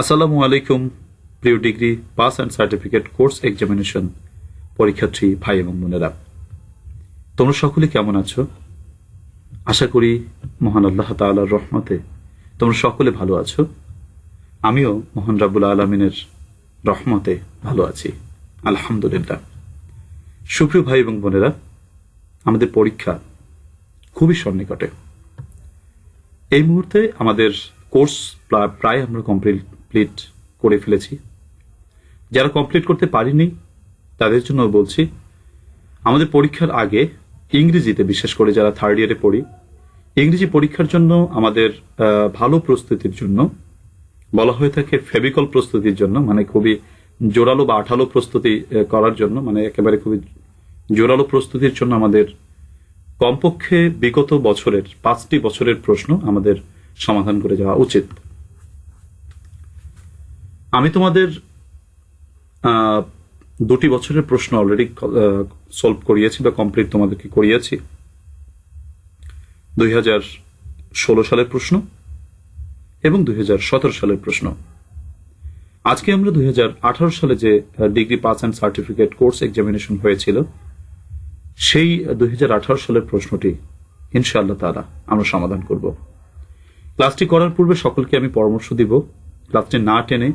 আসসালামু আলাইকুম প্রিয় degree pass and certificate course examination পরীক্ষার্থী ভাই এবং বোনেরা, তোমরা সকলে কেমন আছো? আশা করি মহান আল্লাহ তাআলার রহমতে তোমরা সকলে ভালো আছো। আমিও মহান রাব্বুল আলামিনের রহমতে ভালো আছি, আলহামদুলিল্লাহ। সুপ্রিয় ভাই এবং বোনেরা, আমাদের পরীক্ষা খুবই সন্নিকটে। এই মুহূর্তে আমাদের কোর্স প্রায় আমরা কমপ্লিট করে ফেলেছি। যারা কমপ্লিট করতে পারিনি তাদের জন্য বলছি, আমাদের পরীক্ষার আগে ইংরেজিতে, বিশেষ করে যারা থার্ড ইয়ারে পড়ি, ইংরেজি পরীক্ষার জন্য আমাদের ভালো প্রস্তুতির জন্য বলা হয়ে থাকে ফেভিকল প্রস্তুতির জন্য, মানে খুবই জোরালো বা আঠালো প্রস্তুতি করার জন্য, মানে একেবারে খুবই জোরালো প্রস্তুতির জন্য আমাদের কমপক্ষে বিগত বছরের 5টি বছরের প্রশ্ন আমাদের সমাধান করে যাওয়া উচিত। আমি তোমাদের 2টি বছরের প্রশ্ন অলরেডি সলভ করিয়েছি বা কমপ্লিট তোমাদেরকে করিয়েছি। 2016 সালের প্রশ্ন এবং 2017 সালের প্রশ্ন। আজকে আমরা 2018 সালে যে degree pass and certificate course examination হয়েছিল, সেই 2018 সালের প্রশ্নটি ইনশাআল্লাহ তাআলা আমরা সমাধান করব। ক্লাসটি করার পূর্বে সকলকে আমি পরামর্শ দিব, ক্লাসটি না টেনে,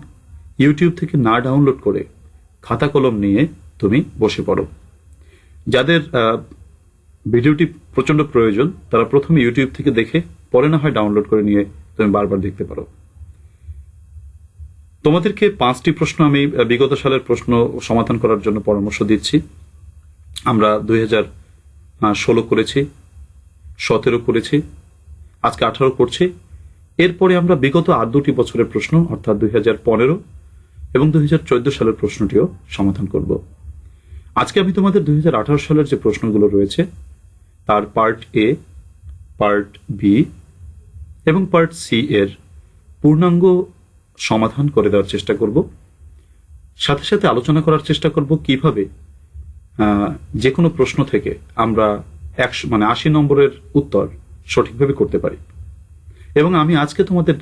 ইউটিউব থেকে না ডাউনলোড করে খাতা কলম নিয়ে তুমি বসে পড়ো। যাদের ভিডিওটি প্রচন্ড প্রয়োজন তারা প্রথমে ইউটিউব থেকে দেখে পরে না হয় ডাউনলোড করে নিয়ে তুমি বারবার দেখতে পারো। তোমাদেরকে 5টি প্রশ্ন আমি বিগত সালের প্রশ্ন সমাধান করার জন্য পরামর্শ দিচ্ছি। আমরা 2016 করেছি, 17 করেছি, আজকে 18 করছি। এরপরে আমরা বিগত আর 2টি বছরের প্রশ্ন অর্থাৎ 2015 এবং 2014 সালের প্রশ্নটিও সমাধান করব। আজকে আমি তোমাদের 2018 সালের যে প্রশ্নগুলো রয়েছে তার পার্ট এ, পার্ট বি এবং পার্ট সি এর পূর্ণাঙ্গ সমাধান করে দেওয়ার চেষ্টা করব। সাথে সাথে আলোচনা করার চেষ্টা করব কিভাবে যে কোনো প্রশ্ন থেকে আমরা 80 নম্বরের উত্তর সঠিকভাবে করতে পারি। এবং আমি আজকে তোমাদের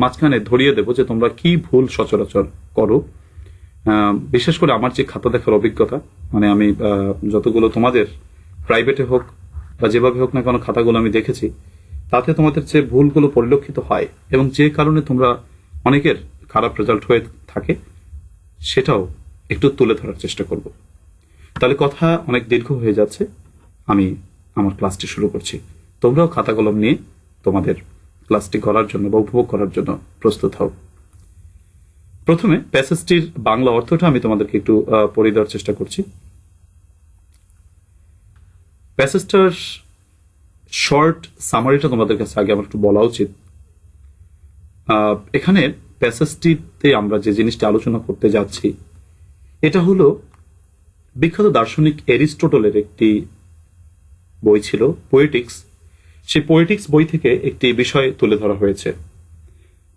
মাঝখানে ধরিয়ে দেব যে তোমরা কি ভুল সচরাচর করো। বিশেষ করে আমার যে খাতা দেখার অভিজ্ঞতা, মানে আমি যতগুলো তোমাদের প্রাইভেটে হোক বা যেভাবে হোক না কেন খাতাগুলো আমি দেখেছি, তাতে তোমাদের যে ভুলগুলো পরিলক্ষিত হয় এবং যে কারণে তোমরা অনেকের খারাপ রেজাল্ট হয়ে থাকে, সেটাও একটু তুলে ধরার চেষ্টা করব। তাহলে কথা অনেক দীর্ঘ হয়ে যাচ্ছে, আমি আমার ক্লাসটি শুরু করছি। তোমরাও খাতা কলম নিয়ে তোমাদের ক্লাসটি করার জন্য বা উপভোগ করার জন্য প্রস্তুত হও। প্রথমে প্যাসেজটির বাংলা অর্থটা আমি তোমাদেরকে একটু পড়ে দেওয়ার চেষ্টা করছি। প্যাসেজটার শর্ট সামারিটা তোমাদের কাছে আগে আমার একটু বলা উচিত। এখানে প্যাসেজটিতে আমরা যে জিনিসটা আলোচনা করতে যাচ্ছি, এটা হলো বিখ্যাত দার্শনিক এরিস্টটলের একটি বই ছিল, পোয়েটিক্স। সেই পোয়েটিক্স বই থেকে একটি বিষয় তুলে ধরা হয়েছে।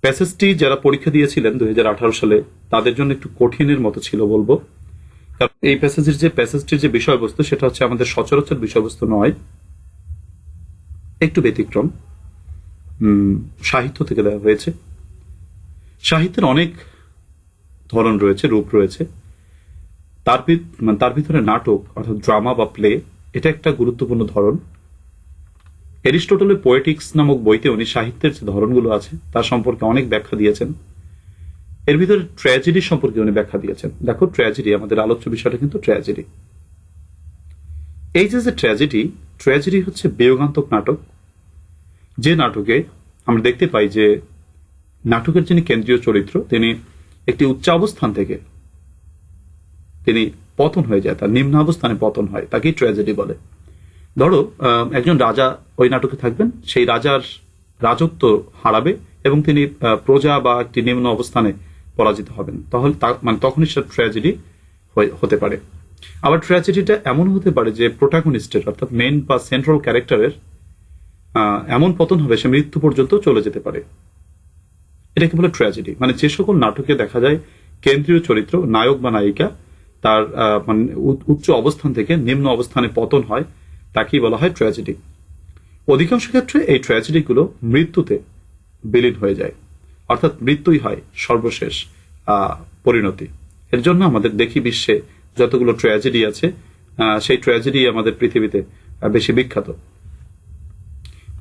প্যাসেজটি যারা পরীক্ষা দিয়েছিলেন 2018 সালে তাদের জন্য একটু কঠিনের মতো ছিল বলবো, কারণ এই প্যাসেজটির যে বিষয়বস্তু সেটা হচ্ছে আমাদের সচরাচর বিষয়বস্তু নয়, একটু ব্যতিক্রম, সাহিত্য থেকে দেওয়া হয়েছে। সাহিত্যের অনেক ধরন রয়েছে, রূপ রয়েছে। তার ভিতরে নাটক অর্থাৎ ড্রামা বা প্লে, এটা একটা গুরুত্বপূর্ণ ধরন। এরিস্টটলের পোয়েটিক্স নামক বইতে উনি সাহিত্যের যে ধরনগুলো আছে তার সম্পর্কে অনেক ব্যাখ্যা দিয়েছেন। এর ভিতরে ট্র্যাজেডি সম্পর্কে উনি ব্যাখ্যা দিয়েছেন। দেখো, ট্র্যাজেডি, আমাদের আলোচ্য বিষয়টা কিন্তু ট্র্যাজেডি। এই যে ট্র্যাজেডি হচ্ছে বিয়োগান্তক নাটক, যে নাটকে আমরা দেখতে পাই যে নাটকের যিনি কেন্দ্রীয় চরিত্র তিনি একটি উচ্চ অবস্থান থেকে তিনি পতন হয়ে যায়, তার নিম্ন অবস্থানে পতন হয়, তাকেই ট্র্যাজেডি বলে। ধরো একজন রাজা ওই নাটকে থাকবেন, সেই রাজার রাজত্ব হারাবে এবং তিনি প্রজা বা একটি নিম্ন অবস্থানে পরাজিত হবেন, তাহলে তখনই সেটা ট্র্যাজেডি হতে পারে। আবার ট্র্যাজেডিটা এমন হতে পারে যে প্রোটাগনিস্টের অর্থাৎ মেইন বা সেন্ট্রাল ক্যারেক্টারের এমন পতন হবে সে মৃত্যু পর্যন্ত চলে যেতে পারে। এটাকে বলে ট্র্যাজেডি। মানে যে সকল নাটকে দেখা যায় কেন্দ্রীয় চরিত্র, নায়ক বা নায়িকা, তার উচ্চ অবস্থান থেকে নিম্ন অবস্থানে পতন হয়, তাকেই বলা হয় ট্র্যাজেডি। অধিকাংশ ক্ষেত্রে এই ট্র্যাজেডিগুলো মৃত্যুতে বিলীন হয়ে যায়। অর্থাৎ মৃত্যুই হয় সর্বশেষ পরিণতি। এর জন্য আমাদের দেখি বিশ্বে যতগুলো ট্র্যাজেডি আছে, সেই ট্র্যাজেডি আমাদের পৃথিবীতে বেশি বিখ্যাত।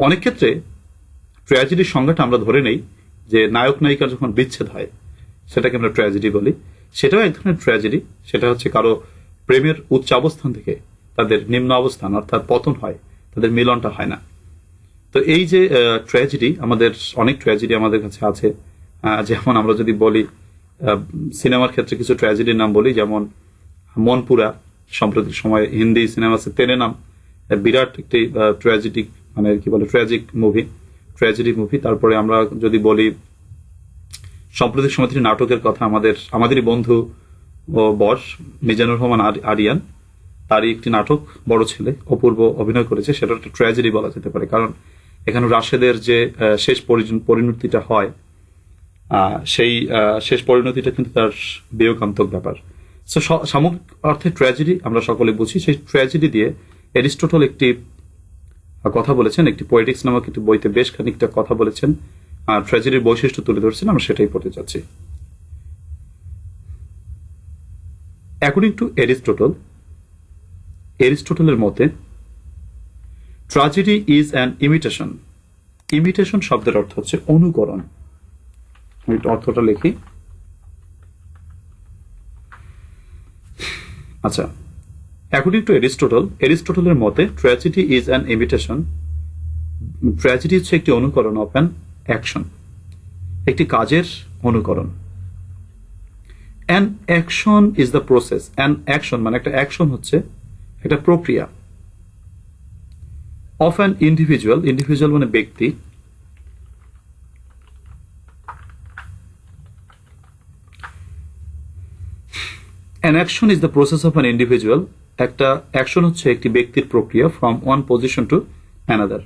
অনেক ক্ষেত্রে ট্র্যাজেডির সংজ্ঞাটা আমরা ধরে নেই যে নায়ক নায়িকার যখন বিচ্ছেদ হয় সেটাকে আমরা ট্র্যাজেডি বলি। সেটাও এক ধরনের ট্র্যাজেডি। সেটা হচ্ছে কারো প্রেমের উচ্চ অবস্থান থেকে তাদের নিম্ন অবস্থান অর্থাৎ পতন হয়, তাদের মিলনটা হয় না। তো এই যে ট্র্যাজেডি, আমাদের অনেক ট্র্যাজেডি আমাদের কাছে আছে। যেমন আমরা যদি বলি সিনেমার ক্ষেত্রে কিছু ট্র্যাজেডির নাম বলি, যেমন মনপুরা, সম্প্রতি সময় হিন্দি সিনেমা আছে তেরে নাম, বিরাট একটি ট্র্যাজেডিক মানে কি বলে ট্র্যাজেডি মুভি। তারপরে আমরা যদি বলি সাম্প্রতিক সময় নাটকের কথা, আমাদেরই বন্ধু ও বস মিজানুর রহমান আরিয়ান, তারই একটি নাটক বড় ছেলে অপূর্ব অভিনয় করেছে, সেটা একটা ট্র্যাজেডি বলা যেতে পারে। কারণ এখানে রাশেদের যে শেষ পরিণতিটা হয়, সেই শেষ পরিণতিটা কিন্তু তার বিয়োগান্তক ব্যাপার। সো সামগ্রিক অর্থে ট্র্যাজেডি আমরা সকলে বুঝি। সেই ট্র্যাজেডি দিয়ে অ্যারিস্টটল একটি কথা বলেছেন, একটি পোয়েটিক্স নামক একটি বইতে বেশ খানিকটা কথা বলেছেন, ট্র্যাজেডির বৈশিষ্ট্য তুলে ধরছেন। আমরা সেটাই পড়তে চাচ্ছি। অ্যাকর্ডিং টু এরিস্টটলের মতে tragedy is an imitation. Imitation শব্দের অর্থ হচ্ছে অনুকরণ। আমি অর্থটা লিখি। আচ্ছা, অ্যাকর্ডিং টু এরিস্টটলের মতে tragedy is an imitation. Tragedy হচ্ছে একটি অনুকরণ অফ অ্যান অ্যাকশন, একটি কাজের অনুকরণ। An action is the process. An action মানে একটা অ্যাকশন হচ্ছে একটা প্রক্রিয়া অফ অ্যান ইন্ডিভিজুয়াল মানে ব্যক্তি, an action is the process of an individual. একটা অ্যাকশন হচ্ছে একটি ব্যক্তির প্রক্রিয়া from one position to another.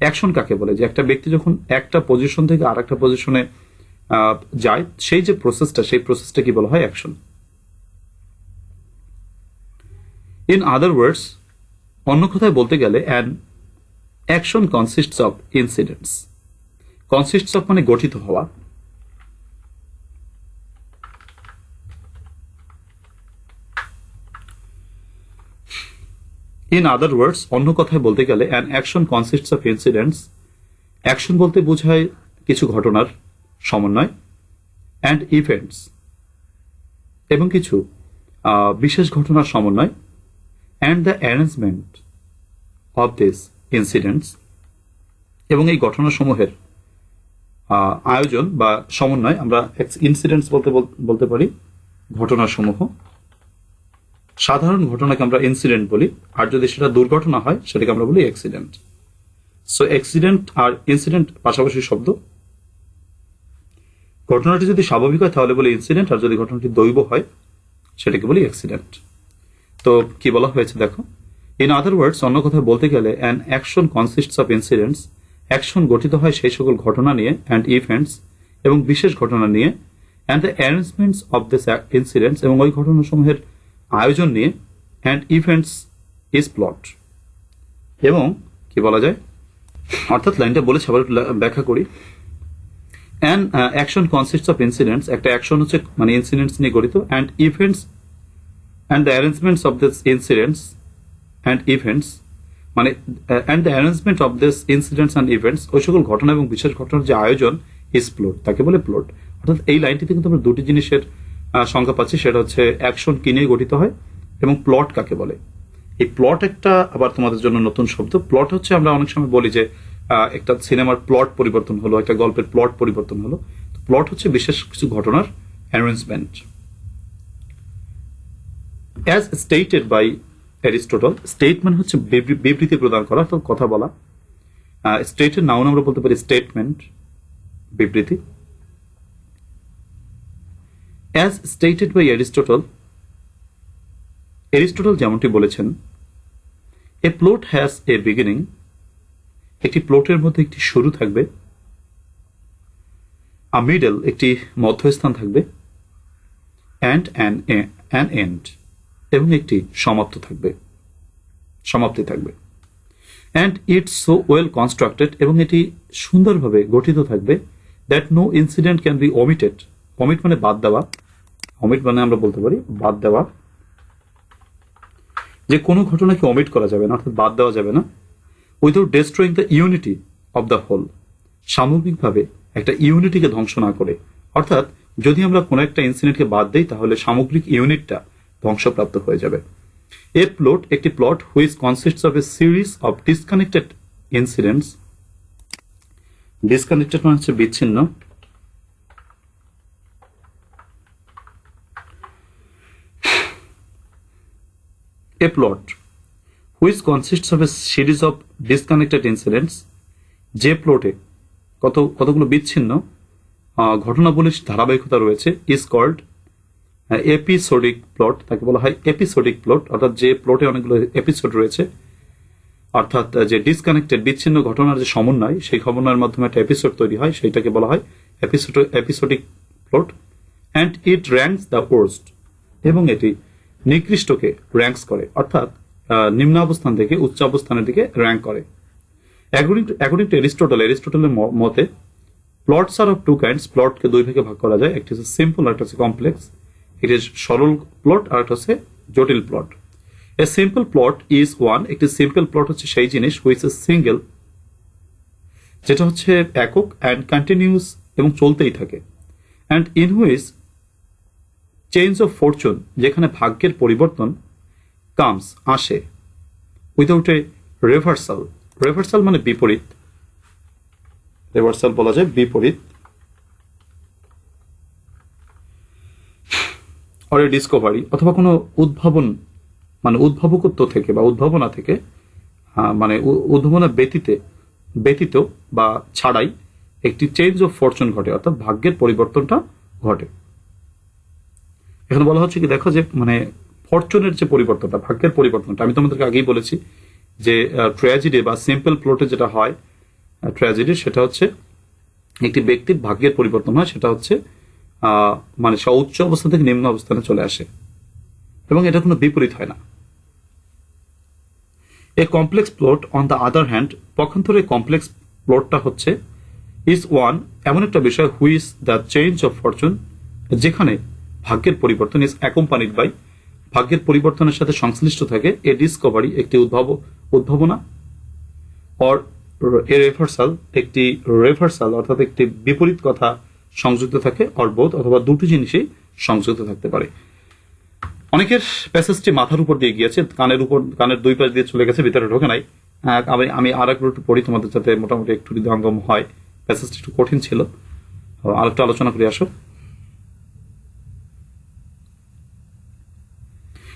Action কাকে বলে? যে একটা ব্যক্তি যখন একটা পজিশন থেকে আর একটা পজিশনে যায়, সেই যে প্রসেসটা, সেই প্রসেসটা কি বলা হয়? অ্যাকশন। ইন আদার ওয়ার্ডস, অন্য কথায় বলতে গেলে, an action consists of incidents. Consists of মানে গঠিত হওয়া। ইন আদার ওয়ার্ডস, অন্য কথায় বলতে গেলে, an action consists of incidents. Action বলতে বোঝায় কিছু ঘটনার সমন্বয়, অ্যান্ড ইভেন্টস এবং কিছু বিশেষ ঘটনার সমন্বয়, and the arrangement of this incidents এবং এই ঘটনাসমূহের আয়োজন বা সমন্বয়। আমরা ইনসিডেন্টস বলতে পারি ঘটনাসমূহ। সাধারণ ঘটনাকে আমরা ইনসিডেন্ট বলি, আর যদি সেটা দুর্ঘটনা হয় সেটাকে আমরা বলি অ্যাক্সিডেন্ট। সো অ্যাক্সিডেন্ট আর ইনসিডেন্ট পাশাপাশি শব্দ। ঘটনাটি যদি স্বাভাবিক হয় তাহলে বলি ইনসিডেন্ট, আর যদি ঘটনাটি দৈব হয় সেটাকে বলি অ্যাক্সিডেন্ট। তো কি বলা হয়েছে দেখো, ইন আদার ওয়ার্ডস, অন্য কথা বলতে গেলে, an action consists of incidents. Action গঠিত হয় সেই সকল ঘটনা নিয়ে, অ্যান্ড ইভেন্টস এবং বিশেষ ঘটনা নিয়ে, and the arrangements of this incidents এবং ওই ঘটনাসমূহের আয়োজন নিয়ে, অ্যান্ড ইভেন্টস ইজ প্লট। এবং কি বলা যায়, অর্থাৎ লাইনটা বলেছে, আবার ব্যাখ্যা করি। An action consists of incidents, একটা অ্যাকশন হচ্ছে মানে ইনসিডেন্টস নিয়ে গঠিত, and events and the arrangements of this incidents and events মানে and the arrangement of this incidents and events, ওই সকল ঘটনা এবং বিশেষ ঘটনার যে আয়োজন ইজ প্লট, তাকে বলে প্লট। অর্থাৎ এই লাইনটিতে কিন্তু আমরা দুটি জিনিসের সংজ্ঞা পাচ্ছি, সেটা হচ্ছে অ্যাকশন কি নিয়ে গঠিত হয় এবং প্লট কাকে বলে। এই প্লট একটা আবার তোমাদের জন্য নতুন শব্দ। প্লট হচ্ছে, আমরা অনেক সময় বলি যে একটা সিনেমার প্লট পরিবর্তন হলো, একটা গল্পের প্লট পরিবর্তন হলো। প্লট হচ্ছে বিশেষ কিছু ঘটনার arrangement. As stated by Aristotle, state মানে হচ্ছে বিবৃতি প্রদান করা, অর্থাৎ কথা বলা। স্টেটের নাউন আমরা বলতে পারি স্টেটমেন্ট, বিবৃতি। As stated by Aristotle, Aristotle যেমনটি বলেছেন, a plot has a beginning, একটি প্লটের মধ্যে একটি শুরু থাকবে, আ মিডল একটি মধ্যস্থান থাকবে, অ্যান্ড অ্যান এন্ড এবং একটি সমাপ্তি থাকবে। And it's so well constructed, এবং এটি সুন্দরভাবে গঠিত থাকবে, that no incident can be omitted. Omit মানে বাদ দেওয়া, ওমিট মানে আমরা বলতে পারি বাদ দেওয়া, যে কোনো ঘটনাকে ওমিট করা যাবে না, অর্থাৎ বাদ দেওয়া যাবে না, without destroying the unity of the whole, সামগ্রিকভাবে একটা ইউনিটিকে ধ্বংস না করে। অর্থাৎ যদি আমরা কোনো একটা ইনসিডেন্টকে বাদ দিই তাহলে সামগ্রিক ইউনিটটা ধ্বংসপ্রাপ্ত হয়ে যাবে। এ প্লট একটি plot which consists of a series of disconnected incidents. Disconnected মানে হচ্ছে বিচ্ছিন্ন, a plot which consists of a series of disconnected incidents, যে প্লটে কতগুলো বিচ্ছিন্ন ঘটনাবলীর ধারাবাহিকতা রয়েছে, ইজ কল্ড এপিসোডিক প্লট, তাকে বলা হয় এপিসোডিক প্লট। অর্থাৎ যে প্লটে অনেকগুলো এপিসোড রয়েছে, অর্থাৎ যে ডিসকানেক্টেড বিচ্ছিন্ন ঘটনার যে সমন্বয়, সেই সমন্বয়ের মাধ্যমে একটা এপিসোড তৈরি হয়, সেইটাকে বলা হয় episodic plot. And it ranks the worst, এবং এটি নিকৃষ্টকে র্যাঙ্কস করে, অর্থাৎ নিম্ন অবস্থান থেকে উচ্চ অবস্থানের দিকে র্যাঙ্ক করে। অ্যাকর্ডিং টু এরিস্টটলের মতে plots are of two kinds, প্লটকে দুই ভাগে ভাগ করা যায়, একটি হচ্ছে সিম্পল আর একটা হচ্ছে কমপ্লেক্স। এটি সরল প্লট আর একটা হচ্ছে জটিল plot. A simple plot is one, একটি সিম্পল প্লট হচ্ছে সেই জিনিস হুইচ ইজ সিঙ্গেল, যেটা হচ্ছে একক, অ্যান্ড কন্টিনিউস এবং চলতেই থাকে, and in which change of fortune, যেখানে ভাগ্যের পরিবর্তন কামস আসে, উইদাউট এ রিভার্সাল। রিভার্সাল মানে বিপরীত, রিভার্সাল বলা যায় বিপরীত, অর এ ডিসকভারি, অথবা কোনো উদ্ভাবন মানে উদ্ভাবকত্ব থেকে বা উদ্ভাবনা থেকে, মানে উদ্ভাবনা ব্যতীত বা ছাড়াই একটি চেঞ্জ অফ ফরচুন ঘটে, অর্থাৎ ভাগ্যের পরিবর্তনটা ঘটে। এখানে বলা হচ্ছে কি, দেখো যে মানে ফরচুনের যে পরিবর্তনটা, ভাগ্যের পরিবর্তনটা, আমি তোমাদেরকে আগেই বলেছি যে ট্র্যাজেডি বা সিম্পল প্লটে যেটা হয় ট্র্যাজেডি, সেটা হচ্ছে একটি ব্যক্তির ভাগ্যের পরিবর্তন হয়, সেটা হচ্ছে মানে সে উচ্চ অবস্থা থেকে নিম্ন অবস্থানে চলে আসে, এবং এটা কোনো বিপরীত হয় না। A complex plot on the other hand, পক্ষান্তরে কমপ্লেক্স প্লটটা হচ্ছে ইজ ওয়ান, এমন একটা বিষয় which the change of fortune, যেখানে ভাগ্যের পরিবর্তন ইজ অ্যাকম্পানিড বাই, ভাগ্যের পরিবর্তনের সাথে সংশ্লিষ্ট থাকে, এ ডিসকভারি, একটি উদ্ভাবনা, অর এ রেভার্সাল, একটি রেভার্সাল অর্থাৎ একটি বিপরীত কথা সংযুক্ত থাকে, অর বোথ, অথবা দুটি জিনিসই সংযুক্ত থাকতে পারে। অনেকের প্যাসেজটি মাথার উপর দিয়ে গিয়েছে, কানের দুই পাশ দিয়ে চলে গেছে, ভিতরে ঢোকে নাই। আমি আর একটু পড়ি তোমাদের যাতে মোটামুটি একটু হৃদয়ঙ্গম হয়। প্যাসেজটি একটু কঠিন ছিল, আরেকটু আলোচনা করে আসো।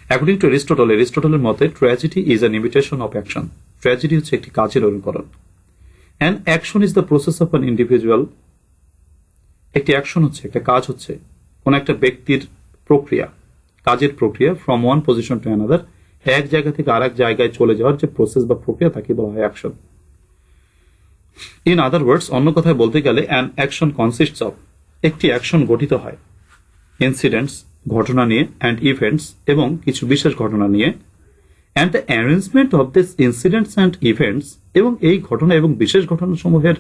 অ্যাকর্ডিং টু এরিস্টটলের মতে tragedy is an imitation of action, tragedy হচ্ছে একটি কাজের অনুকরণ। An action is the process of an individual, একটি অ্যাকশন হচ্ছে, একটা কাজ হচ্ছে কোন একটা ব্যক্তির প্রক্রিয়া, কাজের প্রক্রিয়া, from one position to another, এক জায়গা থেকে আর এক জায়গায় চলে যাওয়ার যে প্রসেস বা প্রক্রিয়া, তাকে বলা হয় অ্যাকশন। ইন আদার ওয়ার্ডস, অন্য কথায় বলতে গেলে অ্যান অ্যাকশন কনসিস্টস অফ, একটি অ্যাকশন গঠিত হয় ইনসিডেন্টস, ঘটনা নিয়ে, অ্যান্ড ইভেন্টস, এবং কিছু বিশেষ ঘটনা নিয়ে, and the arrangement of this incidents and events, এবং এই ঘটনা এবং বিশেষ ঘটনাসমূহের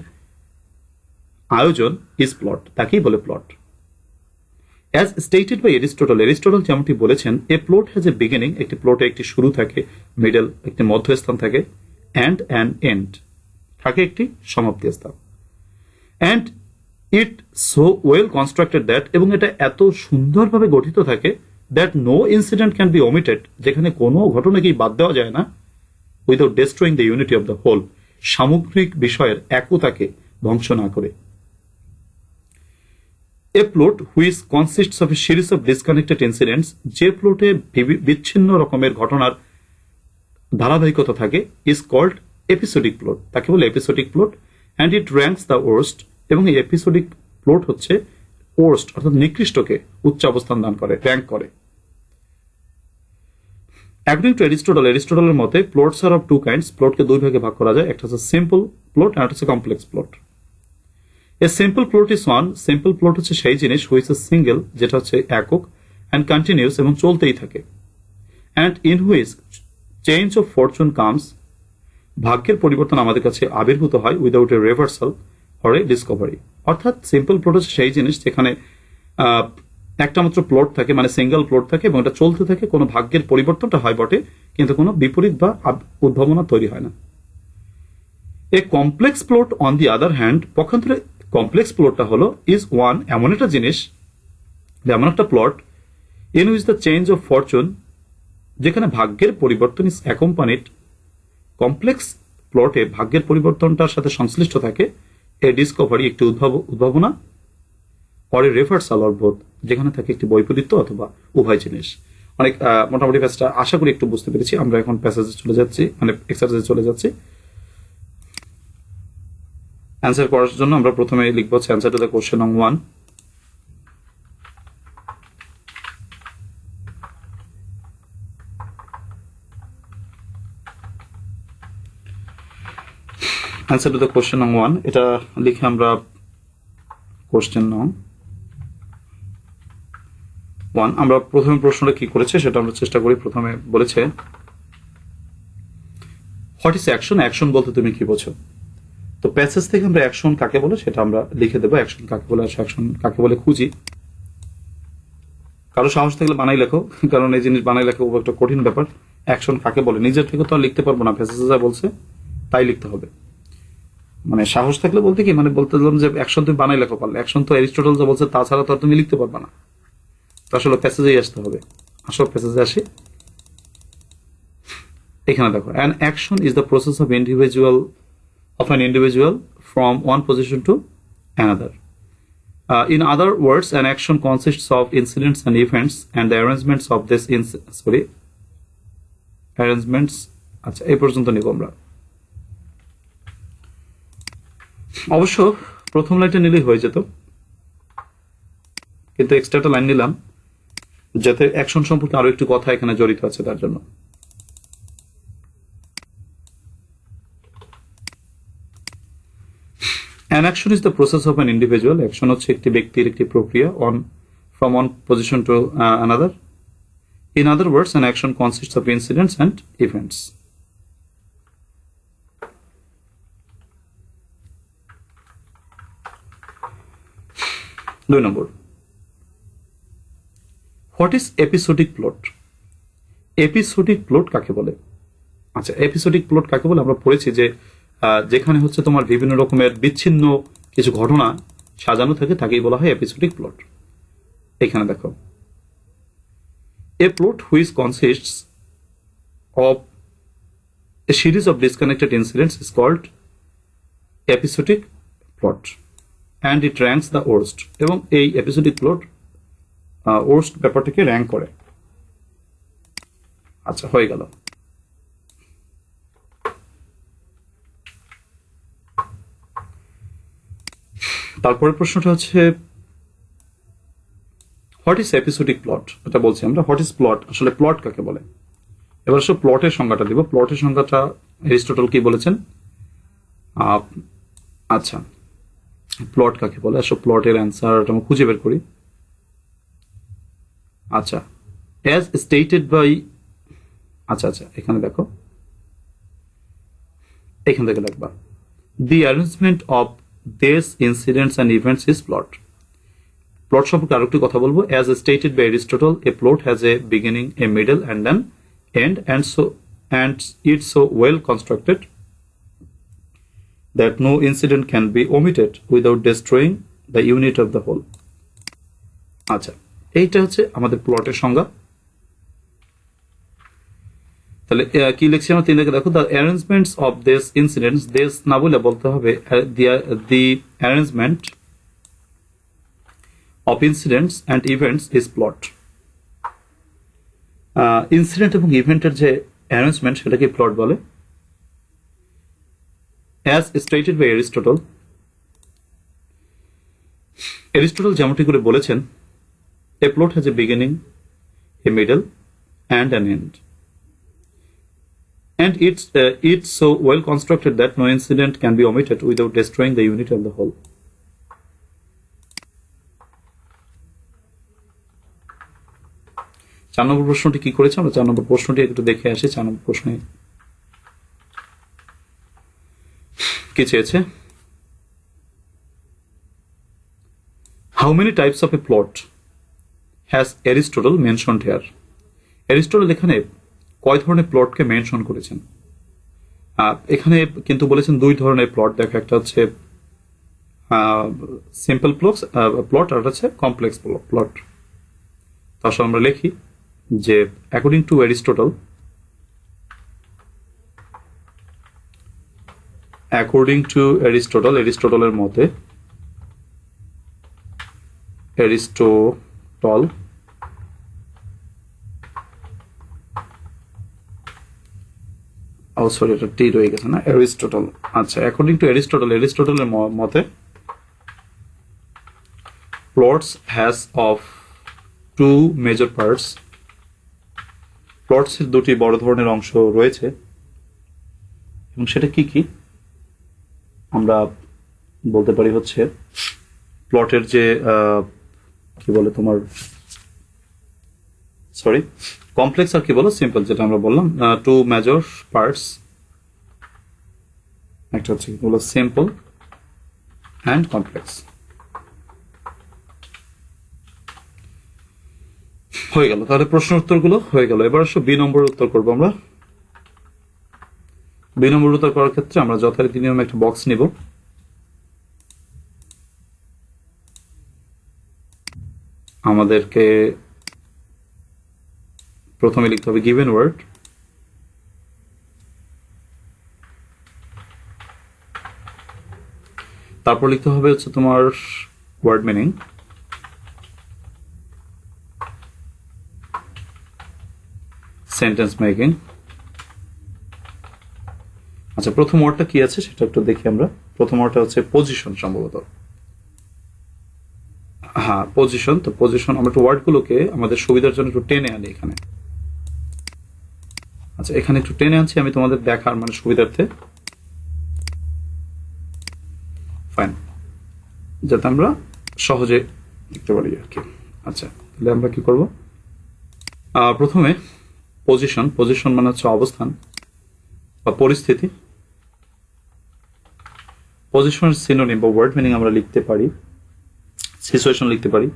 আয়োজন ইজ প্লট, তাকেই বলে plot. As stated by Aristotle যেমনটি বলেছেন, a plot has a beginning, একটি প্লটে একটি শুরু থাকে, মিডল একটি মধ্যস্থান থাকে, অ্যান্ড অ্যান এন্ড থাকে একটি সমাপ্তি স্থান। And it so well constructed that, এবং এটা এত সুন্দরভাবে গঠিত থাকে, that no incident can be omitted, যেখানে কোনো ঘটনাকেই বাদ দেওয়া যায় না, without destroying the unity of the whole, সামগ্রিক বিষয়ের একতাকে ধ্বংস না করে। A plot which consists of a series of disconnected incidents, যে প্লটে বিচ্ছিন্ন রকমের ঘটনার ধারাবাহিকতা থাকে, ইজ কল্ড এপিসোডিক প্লট, তাকে বলে episodic plot. And it ranks the worst, এবং এই এপিসোডিক প্লট হচ্ছে ওয়ার্স্ট অর্থাৎ নিকৃষ্টকে উচ্চ অবস্থান দান করে, র্যাঙ্ক করে। অ্যাকর্ডিং টু এরিস্টটলের মতে plots are of two kinds, প্লটকে দুই ভাগে ভাগ করা যায়, একটা হচ্ছে সিম্পল প্লট আর একটা হচ্ছে complex plot. A simple plot is one, simple plot হচ্ছে সেই জিনিস হুইচ ইজ সিঙ্গেল, যেটা হচ্ছে একক, অ্যান্ড কন্টিনিউস এবং চলতেই থাকে, and in which change of Fortune comes, ভাগ্যের পরিবর্তন আমাদের কাছে আবির্ভূত হয়, without a reversal or a Discovery, অর্থাৎ সিম্পল প্লট হচ্ছে সেই জিনিস যেখানে আহ, একটা মাত্র প্লট থাকে, মানে সিঙ্গেল প্লট থাকে এবং এটা চলতে থাকে, কোনো ভাগ্যের পরিবর্তনটা হয় বটে কিন্তু কোনো বিপরীত বা উদ্ভাবনা তৈরি হয় না। A complex plot on the other hand, পক্ষান্তরে কমপ্লেক্স প্লটটা হলো ইজ ওয়ান, এমন একটা জিনিস, এমন একটা plot in which the change of fortune, যেখানে ভাগ্যের পরিবর্তন ইজ অ্যাকম্পানিড, কমপ্লেক্স প্লটে ভাগ্যের পরিবর্তনটার সাথে সংশ্লিষ্ট থাকে এ ডিসকভারি, একটি উদ্ভাবনা, অর এ রেভার্সাল অর বোথ, যেখানে থাকে একটি বৈপরীত্য অথবা উভয় জিনিস। অনেক মোটামুটি প্যাসেজটা আশা করি একটু বুঝতে পেরেছি। আমরা এখন প্যাসেজে চলে যাচ্ছি, মানে এক্সারসাইজে চলে যাচ্ছি। অ্যান্সার করার জন্য আমরা প্রথমে লিখবো অ্যান্সার টু দ্য কোশ্চেন নং 1। অ্যান্সার টু দ্য কোশ্চেন নং 1 এটা লিখে আমরা কোশ্চেন নং 1 আমরা প্রথমে প্রশ্নটা কি করেছে সেটা আমরা চেষ্টা করি। প্রথমে বলেছে হোয়াট ইজ অ্যাকশন, অ্যাকশন বলতে তুমি কি বোঝো। তো প্যাসেজ থেকে আমরা অ্যাকশন কাকে বলে সেটা আমরা লিখে দেবো, অ্যাকশন কাকে বলে, অ্যাকশন কাকে বলে খুঁজি। কারো সাহস থাকলে বানাই লেখো, কারণ এই জিনিস বানাই লেখা খুব একটা কঠিন ব্যাপার। অ্যাকশন কাকে বলে নিজের থেকে তো আর লিখতে পারবো না, প্যাসেজে যা বলছে তাই লিখতে হবে। মানে সাহস থাকলে বলতে কি, মানে বলতে দিলাম যে অ্যাকশন তুমি বানাই লেখো পারলে, অ্যাকশন তো অ্যারিস্টটল যা বলছে তাছাড়া তো আর তুমি লিখতে পারবে না। তো আসলে প্যাসেজেই আসতে হবে। আসলে প্যাসেজে আসি। এখানে দেখো, an action is the process of an individual from one position to another. In other words, an action consists of incidents and events and the arrangements of this arrangements. আচ্ছা, এই পর্যন্ত নিব আমরা। অবশ্য প্রথম লাইনটা নিলেই হয়ে যেত, কিন্তু এক্সট্রা একটা লাইন নিলাম যাতে অ্যাকশন সম্পর্কে আরো একটু কথা এখানে জড়িত আছে তার জন্য। An action is the process of an individual. Action হচ্ছে একটি ব্যক্তির একটি প্রক্রিয়া from one position to another. In other words, an action consists of incidents and events. দুই নম্বর, what is episodic plot. Episodic plot কাকে বলে? আচ্ছা, এপিসোডিক প্লট কাকে বলে আমরা পড়েছি যে যেখানে হচ্ছে তোমার বিভিন্ন রকমের বিচ্ছিন্ন কিছু ঘটনা সাজানো থাকে তাকেই বলা হয় এপিসোডিক প্লট। এখানে দেখো, a plot which consists of a series of disconnected incidents is called episodic plot and it ranks the worst. এবং এই এপিসোডিক প্লট ওর্স্ট ব্যাপারটাকে র্যাঙ্ক করে। আচ্ছা, হয়ে গেল। তারপরের প্রশ্নটা হচ্ছে হোয়াট ইজ এপিসোডিক প্লট। এটা বলছি আমরা হোয়াট ইজ প্লট, আসলে প্লট কাকে বলে। এবার আসলে প্লটের সংজ্ঞাটা দিব। প্লটের সংজ্ঞাটা অ্যারিস্টটল কি বলেছেন। আচ্ছা, প্লট কাকে বলে, আসলে প্লটের অ্যান্সার আমরা খুঁজে বের করি। আচ্ছা, অ্যাজ স্টেটেড বাই, আচ্ছা আচ্ছা, এখানে দেখো, এখান থেকে দেখবা the arrangement of this incidents and events is plot. Plot সম্পর্কে আরেকটি কথা বলবো। As stated by Aristotle, a plot has a beginning, a middle and an end, and it's so well constructed that no incident can be omitted without destroying the unit of the whole. আচ্ছা, এইটা হচ্ছে আমাদের প্লটের সংজ্ঞা। তাহলে কি লিখছি আমরা, তিন দেখে দেখো, the arrangements of this incidents, this না বলে বলতে হবে the arrangement of incidents and events is plot. Incident এবং ইভেন্টের যে অ্যারেঞ্জমেন্ট সেটাকে প্লট বলে। As stated by Aristotle, Aristotle যেমনটি করে বলেছেন, a plot has a beginning, a middle and an end, and it's so well constructed that no incident can be omitted without destroying the unity of the whole. চার নম্বর প্রশ্নটি কি করেছে, আমরা চার নম্বর প্রশ্নটি একটু দেখে আসি। চার নম্বর প্রশ্নে কি চেয়েছে, how many types of a plot has Aristotle mentioned here? Aristotle এখানে কয় ধরনের প্লটকে মেনশন করেছেন? এখানে কিন্তু বলেছেন দুই ধরনের প্লট। দেখো, একটা হচ্ছে সিম্পল প্লট আর হচ্ছে কমপ্লেক্স প্লট। তার আমরা লিখি যে অ্যাকর্ডিং টু অ্যারিস্টটল, অ্যারিস্টটলের মতে, অ্যারিস্টটল সরি, এটা টি রয়ে গেছে না, অ্যারিস্টটল। আচ্ছা, অ্যাকর্ডিং টু অ্যারিস্টটলের মতে plots has of two major parts, প্লটসের দুটি বড় ধরনের অংশ রয়েছে। এবং সেটা কি কি আমরা বলতে পারি হচ্ছে প্লটের যে কি বলে তোমার, সরি, কমপ্লেক্স আর কি বলো সিম্পল, যেটা আমরা বললাম টু মেজর পার্টস। একটা হচ্ছে কি বলো সিম্পল অ্যান্ড কমপ্লেক্স। হয়ে গেল, তাহলে প্রশ্ন উত্তরগুলো হয়ে গেল। এবার আসো বি নম্বরের উত্তর করবো আমরা। বি নম্বর উত্তর করার ক্ষেত্রে আমরা যথারীতি নিয়মে একটা বক্স নিব। আমাদেরকে প্রথমে লিখতে হবে গিভেন ওয়ার্ড, তারপর লিখতে হবে হচ্ছে তোমার ওয়ার্ড মিনিং, সেন্টেন্স মেকিং। আচ্ছা, প্রথম ওয়ার্ডটা কি আছে সেটা একটু দেখি আমরা। প্রথম ওয়ার্ডটা হচ্ছে পজিশন সম্ভবত। হ্যাঁ, পজিশন। তো পজিশন আমরা একটু ওয়ার্ডগুলোকে আমাদের সুবিধার জন্য একটু টেনে আনি এখানে। আচ্ছা, এখানে একটু টেনে আনছি আমি তোমাদের দেখার মানে সুবিধার্থে, ফাইন, যাতে আমরা সহজে দেখতে পারি আর কি। আচ্ছা, তাহলে আমরা কি করব, প্রথমে পজিশন মানে হচ্ছে অবস্থান বা পরিস্থিতি। পজিশনের সিনোনিম বা ওয়ার্ড মিনিং আমরা লিখতে পারি সিচুয়েশন লিখতে পারি।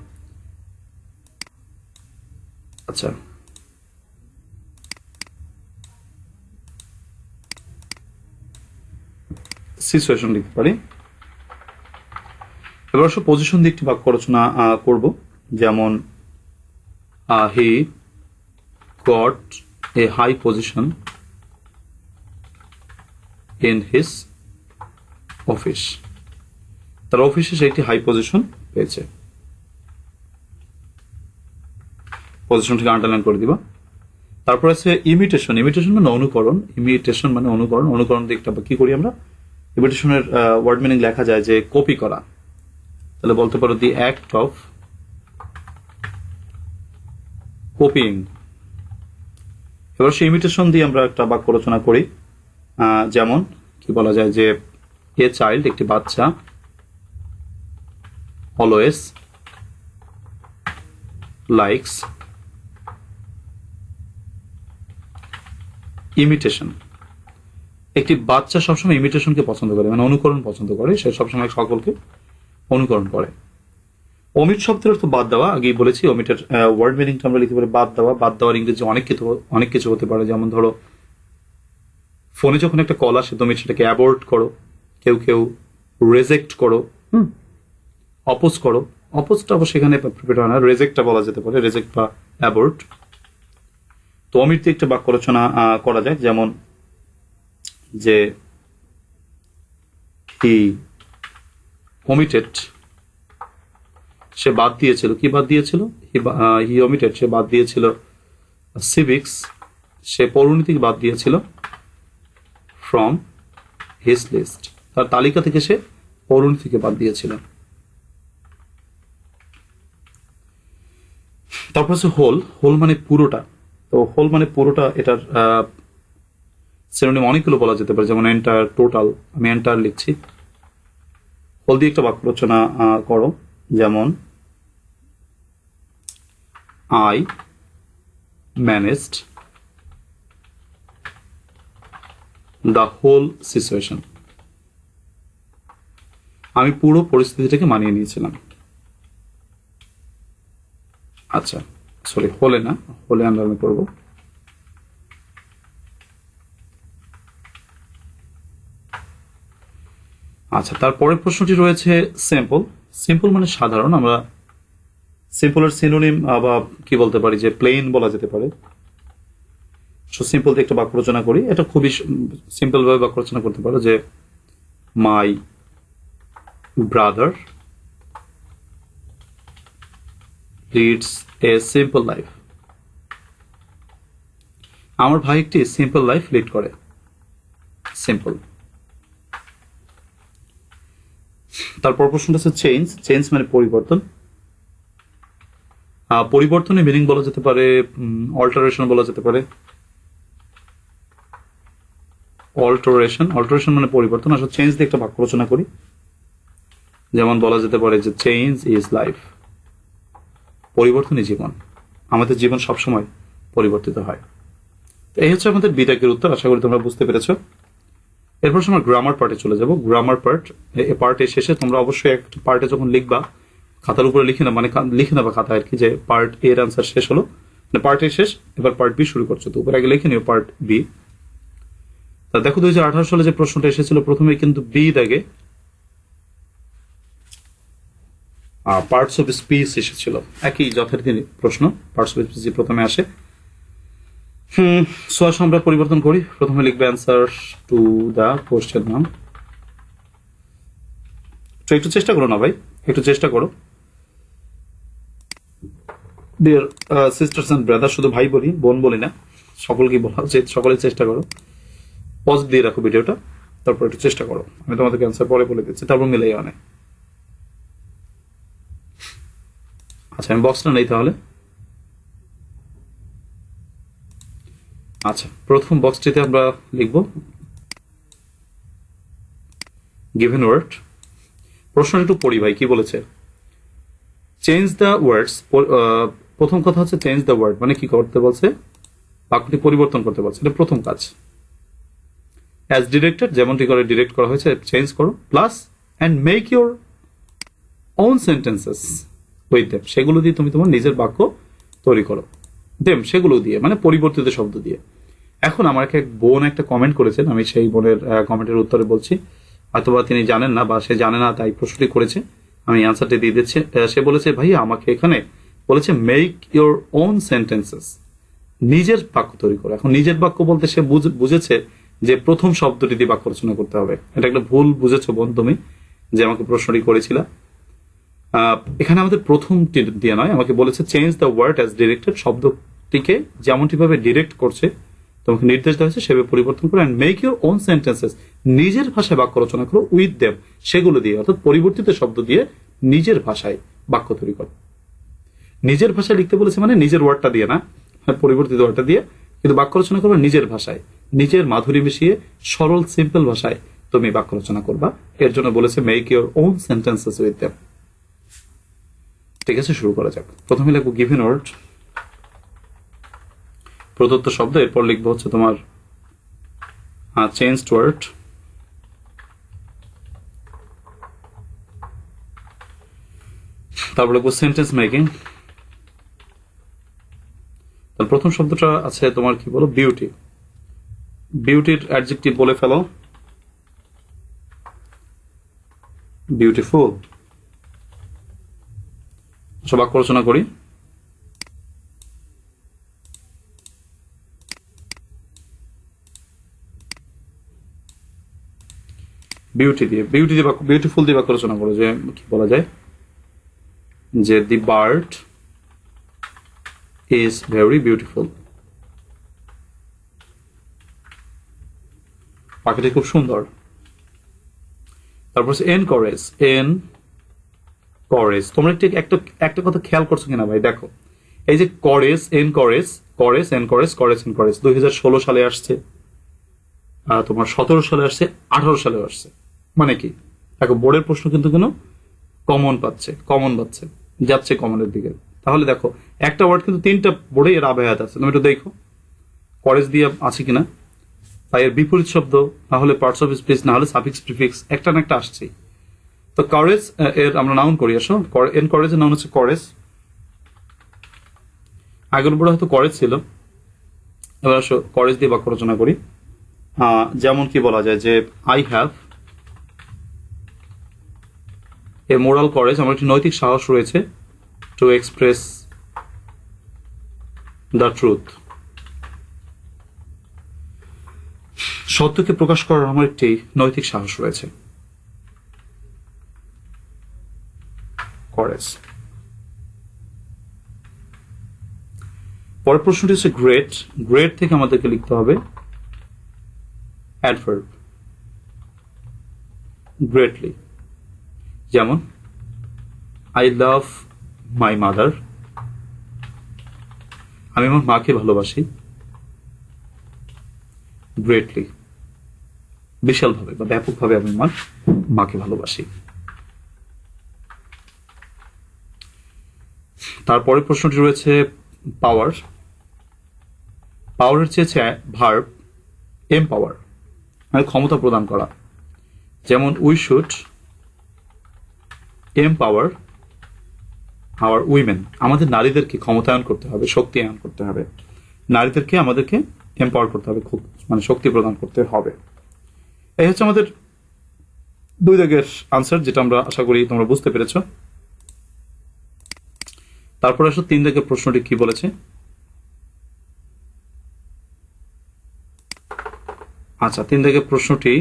আচ্ছা, সিচুয়েশন লিখতে পারি। এবার অবশ্য পজিশন দিয়ে একটি বাক্য রচনা করব, যেমন he got a high position in his office. তার অফিসে সে একটি হাই পজিশন পেয়েছে। পজিশনটিকে আন্ডারলাইন করে দিবা। তারপর আছে ইমিটেশন। ইমিটেশন মানে অনুকরণ। অনুকরণ দিকটা কি করি আমরা, ইমিটেশনের ওয়ার্ড মিনিং লেখা যায় যে কপি করা। তাহলে বলতে পারো দি অ্যাক্ট অফ কপিং। এবার সেই ইমিটেশন দিয়ে আমরা একটা বাক্য রচনা করি, যেমন কি বলা যায় যে এ চাইল্ড, একটি বাচ্চা, অলওয়েজ লাইকস ইমিটেশন। একটি বাচ্চা সবসময় ইমিটেশনকে পছন্দ করে, মানে অনুকরণ পছন্দ করে, সে সবসময় সকলকে অনুকরণ করে। অমিট শব্দের অর্থ বাদ দেওয়া, আগেই বলেছি। অমিটের ওয়ার্ড মিনিংটা আমরা লিখতে পারি বাদ দেওয়া। বাদ দেওয়ার ইংরেজি অনেক কিছু হতে পারে, যেমন ধরো ফোনে যখন একটা কল আসে তুমি সেটাকে অ্যাবর্ট করো, কেউ কেউ রেজেক্ট করো, অপোজ করো। অপোজটা অবশ্য সেখানে প্রিপেয়ার হয় না, রেজেক্টটা বলা যেতে পারে, রেজেক্ট বা অ্যাবর্ট। তো অমিট দিয়ে একটা বাক্য রচনা করা যায়, যেমন যে হি omitted, সে বাদ দিয়েছিল। কি বাদ দিয়েছিল? হি omitted, সে বাদ দিয়েছিল সিভিক্স, সে পৌরনীতিকে বাদ দিয়েছিল ফ্রম হিজ লিস্ট, তার তালিকা থেকে সে পৌরনীতিকে বাদ দিয়েছিল। তারপর হচ্ছে হোল মানে পুরোটা। তো হোল মানে পুরোটা, এটার সিনোনিম অনেকগুলো বলা যেতে পারে, যেমন এন্টায়ার, টোটাল। আমি এন্টায়ার লিখছি। হোল দিয়ে একটা বাক্য রচনা করো, যেমন I managed the whole situation. আমি পুরো পরিস্থিতিটাকে মানিয়ে নিয়েছিলাম। আচ্ছা, সরি, হলে না, হলে আন্ডারলাইন করব। আচ্ছা, তারপরের প্রশ্নটি রয়েছে সিম্পল। সিম্পল মানে সাধারণ। আমরা সিম্পলের সিনোনিম বা কি বলতে পারি, যে প্লেন বলা যেতে পারে। সো সিম্পল দিয়ে একটা বাক্য রচনা করি। এটা খুবই সিম্পল ভাবে বাক্য রচনা করতে পারো যে my brother leads a simple life. আমার ভাই একটি সিম্পল লাইফ লিড করে। সিম্পল। তারপর প্রশ্নটা হচ্ছে চেঞ্জ। চেঞ্জ মানে পরিবর্তন। পরিবর্তনের মিনিং বলা যেতে পারে অল্টারেশন বলা যেতে পারে। অল্টারেশন, অল্টারেশন মানে পরিবর্তন। আসলে চেঞ্জ দিয়ে একটা বাক্য রচনা করি। যেমন বলা যেতে পারে যে চেঞ্জ ইজ লাইফ। পরিবর্তনই জীবন। আমাদের জীবন সবসময় পরিবর্তিত হয়। তো এই হচ্ছে আমাদের বিতর্কের উত্তর। আশা করি তোমরা বুঝতে পেরেছো। এরপর আমরা গ্রামার পার্টে চলে যাব। গ্রামার পার্ট, এই পার্টের শেষে তোমরা অবশ্যই একটা পার্টে যখন লিখবা, খাতার উপরে লিখে না, মানে লিখে নেবা খাতা আর কি, যে পার্ট এ এর আনসার শেষ হলো, মানে পার্ট এ শেষ, এবার পার্ট বি শুরু করছো। তো উপরে আগে লিখে নিও পার্ট বি। তা দেখো 2018 সালে যে প্রশ্নটা এসেছিল প্রথমে কিন্তু বি দাগে পার্টস অফ স্পিচ এসেছিল। একই যথারীতি প্রশ্ন, পার্টস অফ স্পিচ প্রথমে আসে। সো আসো আমরা পরিবর্তন করি। প্রথমে লিখবে অ্যান্সার টু দা কোশ্চেন নাম। তো একটু চেষ্টা করো না ভাই, একটু চেষ্টা করো। ডিয়ার সিস্টার্স এন্ড ব্রাদার, শুধু ভাই বলি, বোন বলি না, সকলকে বলা উচিত। সকলে চেষ্টা করো। পজ দিয়ে রাখো ভিডিওটা, তারপর একটু চেষ্টা করো। আমি তোমাদেরকে অ্যান্সার পরে বলে দিচ্ছি, তারপর মিলাই অনেক। আচ্ছা, আমি বক্সটা নেই তাহলে। আচ্ছা, প্রথম বক্সটিতে আমরা লিখব গিভেন ওয়ার্ড। প্রশ্নটা একটু পড়ি ভাই, কি বলেছে। Change the words. প্রথম কথা হচ্ছে চেঞ্জ দ্য ওয়ার্ড মানে কি করতে বলছে, বাক্যটি পরিবর্তন করতে বলছে। এটা প্রথম কাজ। অ্যাজ ডিরেক্টেড, যেমনটি করে ডিরেক্ট করা হয়েছে চেঞ্জ করো, plus and make your own sentences with them. সেগুলো দিয়ে তুমি তোমার নিজের বাক্য তৈরি করো। দেম সেগুলো দিয়ে মানে পরিবর্তিত শব্দ দিয়ে। এখন আমাকে এক বোন একটা কমেন্ট করেছেন, আমি সেই বোনের কমেন্টের উত্তরে বলছি। অথবা তিনি জানেন না বা সে জানে না, তাই প্রশ্নটি করেছে, আমি আনসারটি দিয়ে দিচ্ছি। সে বলেছে ভাইয়া আমাকে এখানে বলেছে মেক ইউর ওন সেন্টেন্সেস, নিজের বাক্য তৈরি করো। এখন নিজের বাক্য বলতে সে বুঝেছে যে প্রথম শব্দটি দিয়ে বাক্য রচনা করতে হবে। এটা একটা ভুল বুঝেছো বোন তুমি, যে আমাকে প্রশ্নটি করেছিল। এখানে আমাদের প্রথমটি দিয়ে নয়, আমাকে বলেছে change the word as directed, শব্দটিকে যেমনটি ভাবে ডিরেক্ট করছে তোমাকে নির্দেশ দেওয়া হয়েছে সেভাবে পরিবর্তন করো। And make your own sentences, নিজের ভাষায় বাক্য রচনা করো উইথ দেম, সেগুলো দিয়ে, অর্থাৎ পরিবর্তিত শব্দ দিয়ে নিজের ভাষায় বাক্য তৈরি করো। নিজের ভাষায় লিখতে বলেছে মানে নিজের ওয়ার্ডটা দিয়ে না, পরিবর্তিত ওয়ার্ডটা দিয়ে, কিন্তু বাক্য রচনা করবে নিজের ভাষায়, নিজের মাধুরী মিশিয়ে সরল সিম্পল ভাষায় তুমি বাক্য রচনা করবা। এর জন্য বলেছে make your own sentences with them. ঠিক আছে, শুরু করা যাক। প্রথমে লিখবো গিভেন ওয়ার্ড, প্রদত্ত শব্দ। এরপর লিখবো হচ্ছে তোমার চেঞ্জড ওয়ার্ড, তারপর লিখবো সেন্টেন্স মেকিং। তার প্রথম শব্দটা আছে তোমার কি বলো, বিউটি। বিউটির অ্যাডজেক্টিভ বলে ফেলো, বিউটিফুল। বাক্য রচনা করি। বিউটি দিয়ে, বিউটিফুল দিয়ে বাক্য রচনা করো। যে কি বলা যায়, যে the bird is very beautiful, পাখিটি খুব সুন্দর। তারপর এনকারেজ, এনকারেজ। তোমরা ঠিক একটা কথা খেয়াল করছো কিনা ভাই, দেখো এই যে chores, encourage, chores, encourage, chores, encourage 2016 সালে আসছে, তোমার 17 সালে আসছে, 18 সালে আসছে। মানে কি দেখো, বোর্ডের প্রশ্ন কিন্তু কমন পাচ্ছে, যাচ্ছে কমনের দিকে। তাহলে দেখো একটা ওয়ার্ড কিন্তু 3টা বোর্ডে এর আবায়াত আছে, তুমি একটু দেখো করেজ দিয়ে আছে কিনা, বা এর বিপরীত শব্দ, না হলে পার্টস অফ স্পিচ, না হলে সাফিক্স প্রিফিক্স, একটা না একটা আসছেই। তো করেজ এর আমরা নাউন করি। আসো এনকারেজ এর নাউন হচ্ছে করেজ, আগের উপরে হয়তো করেজ ছিল, এবার করেজ দিয়ে বাক্য রচনা করি। যেমন কি বলা যায় যে I have a moral chores, আমার একটি নৈতিক সাহস রয়েছে, টু এক্সপ্রেস দ্য ট্রুথ, সত্যকে প্রকাশ করার আমার একটি নৈতিক সাহস রয়েছে, করেজ। পরের প্রশ্নটি হচ্ছে গ্রেট। গ্রেট থেকে আমাদেরকে লিখতে হবে অ্যাডভার্ব, গ্রেটলি। যেমন আই লাভ মাই মাদার, আমি আমার মাকে ভালোবাসি গ্রেটলি, বিশালভাবে বা ব্যাপকভাবে আমি আমার মাকে ভালোবাসি। তারপরে প্রশ্নটি রয়েছে পাওয়ার। পাওয়ারের চেয়েছে ভার্ব এমপাওয়ার, মানে ক্ষমতা প্রদান করা। যেমন we should empower our women, আমাদের নারীদেরকে ক্ষমতায়ন করতে হবে, শক্তিয়ায়ন করতে হবে, নারীদেরকে আমাদেরকে এম্পাওয়ার করতে হবে, মানে শক্তি প্রদান করতে হবে। এই হচ্ছে আমাদের 2 দাগের আনসার, যেটা আমরা আশা করি তোমরা বুঝতে পেরেছ। তারপর আসো 3 দাগের প্রশ্নটি কি বলেছে। আচ্ছা, 3 দাগের প্রশ্নটি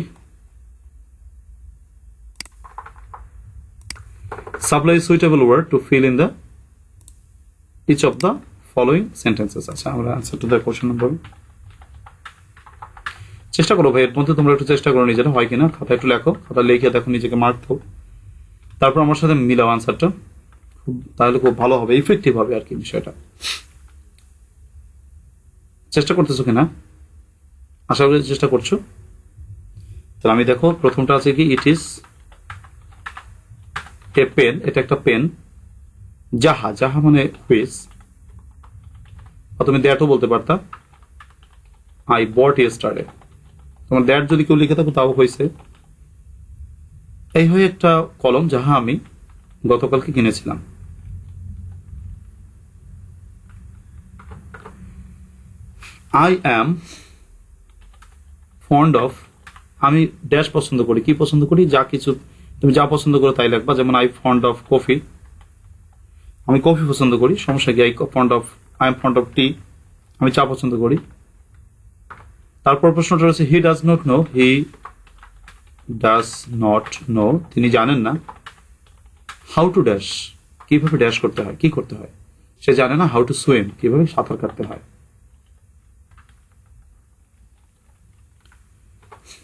supply suitable word to fill in the each of the following sentences. আচ্ছা, আমরা answer to the question number, চেষ্টা করো ভাই, এর মধ্যে তোমরা একটু চেষ্টা করো নিজেরা, হয় কিনা খাতা একটু লেখো, খাতা লিখে দেখো, নিজেকে মার্ক দাও, তারপর আমার সাথে মিলাও আনসারটা, তাহলে খুব ভালো হবে, ইফেক্টিভ হবে আর কি বিষয়টা। চেষ্টা করতেছো কিনা, আশা করি চেষ্টা করছো। তাহলে আমি দেখো, প্রথমটা আছে কি, ইট ইজ এ পেন, এটা একটা পেন। যাহা, যাহা মানে হুইচ, তুমি দ্যাটও বলতে পারতা, আই বট ইয়েস্টারডে, তোমার দ্যাট যদি কেউ লিখে থাকো তাও হয়েছে। এই হয়ে একটা কলম, যাহা আমি গতকালকে কিনেছিলাম। আই অ্যাম ফন্ড অফ, আমি ড্যাশ পছন্দ করি, কি পছন্দ করি, যা কিছু তুমি যা পছন্দ করো তাই লিখবা। যেমন আই ফন্ড অফ কফি, আমি কফি পছন্দ করি, সমস্যা কি, আই এম ফন্ড অফ টি, আমি চা পছন্দ করি। তারপর প্রশ্নটা রয়েছে he does not know, he does not know, তিনি জানেন না। হাউ টু ড্যাশ, কিভাবে ড্যাশ করতে হয়, কি করতে হয়, সে জানে না। হাউ টু সুইম, কিভাবে সাঁতার কাটতে হয়।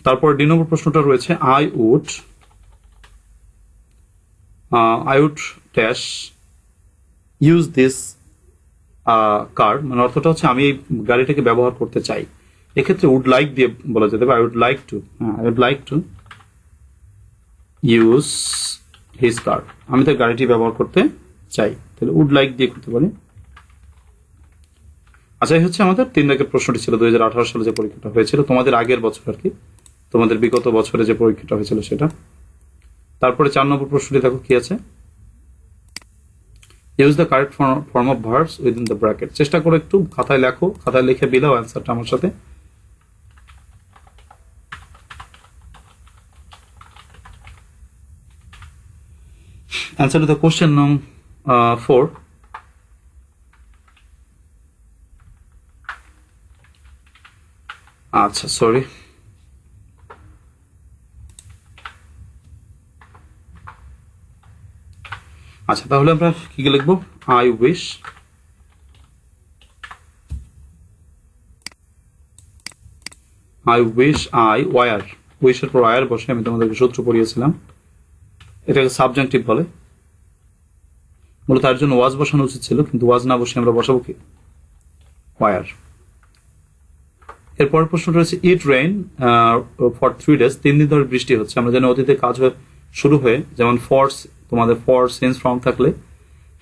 তারপর 2 নম্বর প্রশ্নটা রয়েছে I would dash use this car, মানে অর্থটা হচ্ছে আমি এই গাড়িটাকে ব্যবহার করতে চাই। এক্ষেত্রে উড লাইক দিয়ে বলা যেতে পারে, I would like to use his car, আমি তার গাড়িটি ব্যবহার করতে চাই, তাহলে উড লাইক দিয়ে করতে পারি। আচ্ছা, এই হচ্ছে আমাদের 3 দাগের প্রশ্নটি ছিল 2018 সালে যে পরীক্ষাটা হয়েছিল, তোমাদের আগের বছর আর কি, তোমাদের বিগত বছরে যে পরীক্ষাটা হয়েছিল সেটা। তারপরে 4 নম্বর প্রশ্নটি দেখো কি আছে, use the correct form of verbs within the bracket. চেষ্টা করো একটু, খাতায় লেখো, খাতায় লিখে বিলাও অ্যান্সারটা আমার সাথে। Answer to the question number 4. আচ্ছা, সরি, আচ্ছা, তাহলে আমরা কি লিখবো, আই উইশ আই ওয়ার, উইশের পর ওয়ার বসে, আমি তোমাদেরকে সূত্র পড়িয়েছিলাম, এটাকে সাবজেক্টিভ বলে। মূলত তার জন্য ওয়াজ বসানো উচিত ছিল, কিন্তু ওয়াজ না বসে আমরা বসাবো কি, ওয়ার। এরপর প্রশ্নটা রয়েছে ইট রেইন ফর 3 days, 3 দিন ধরে বৃষ্টি হচ্ছে। আমরা জানি অতীতে কাজ শুরু হয়ে, যেমন তোমাদের ফর সেন্স ফর্ম থাকলে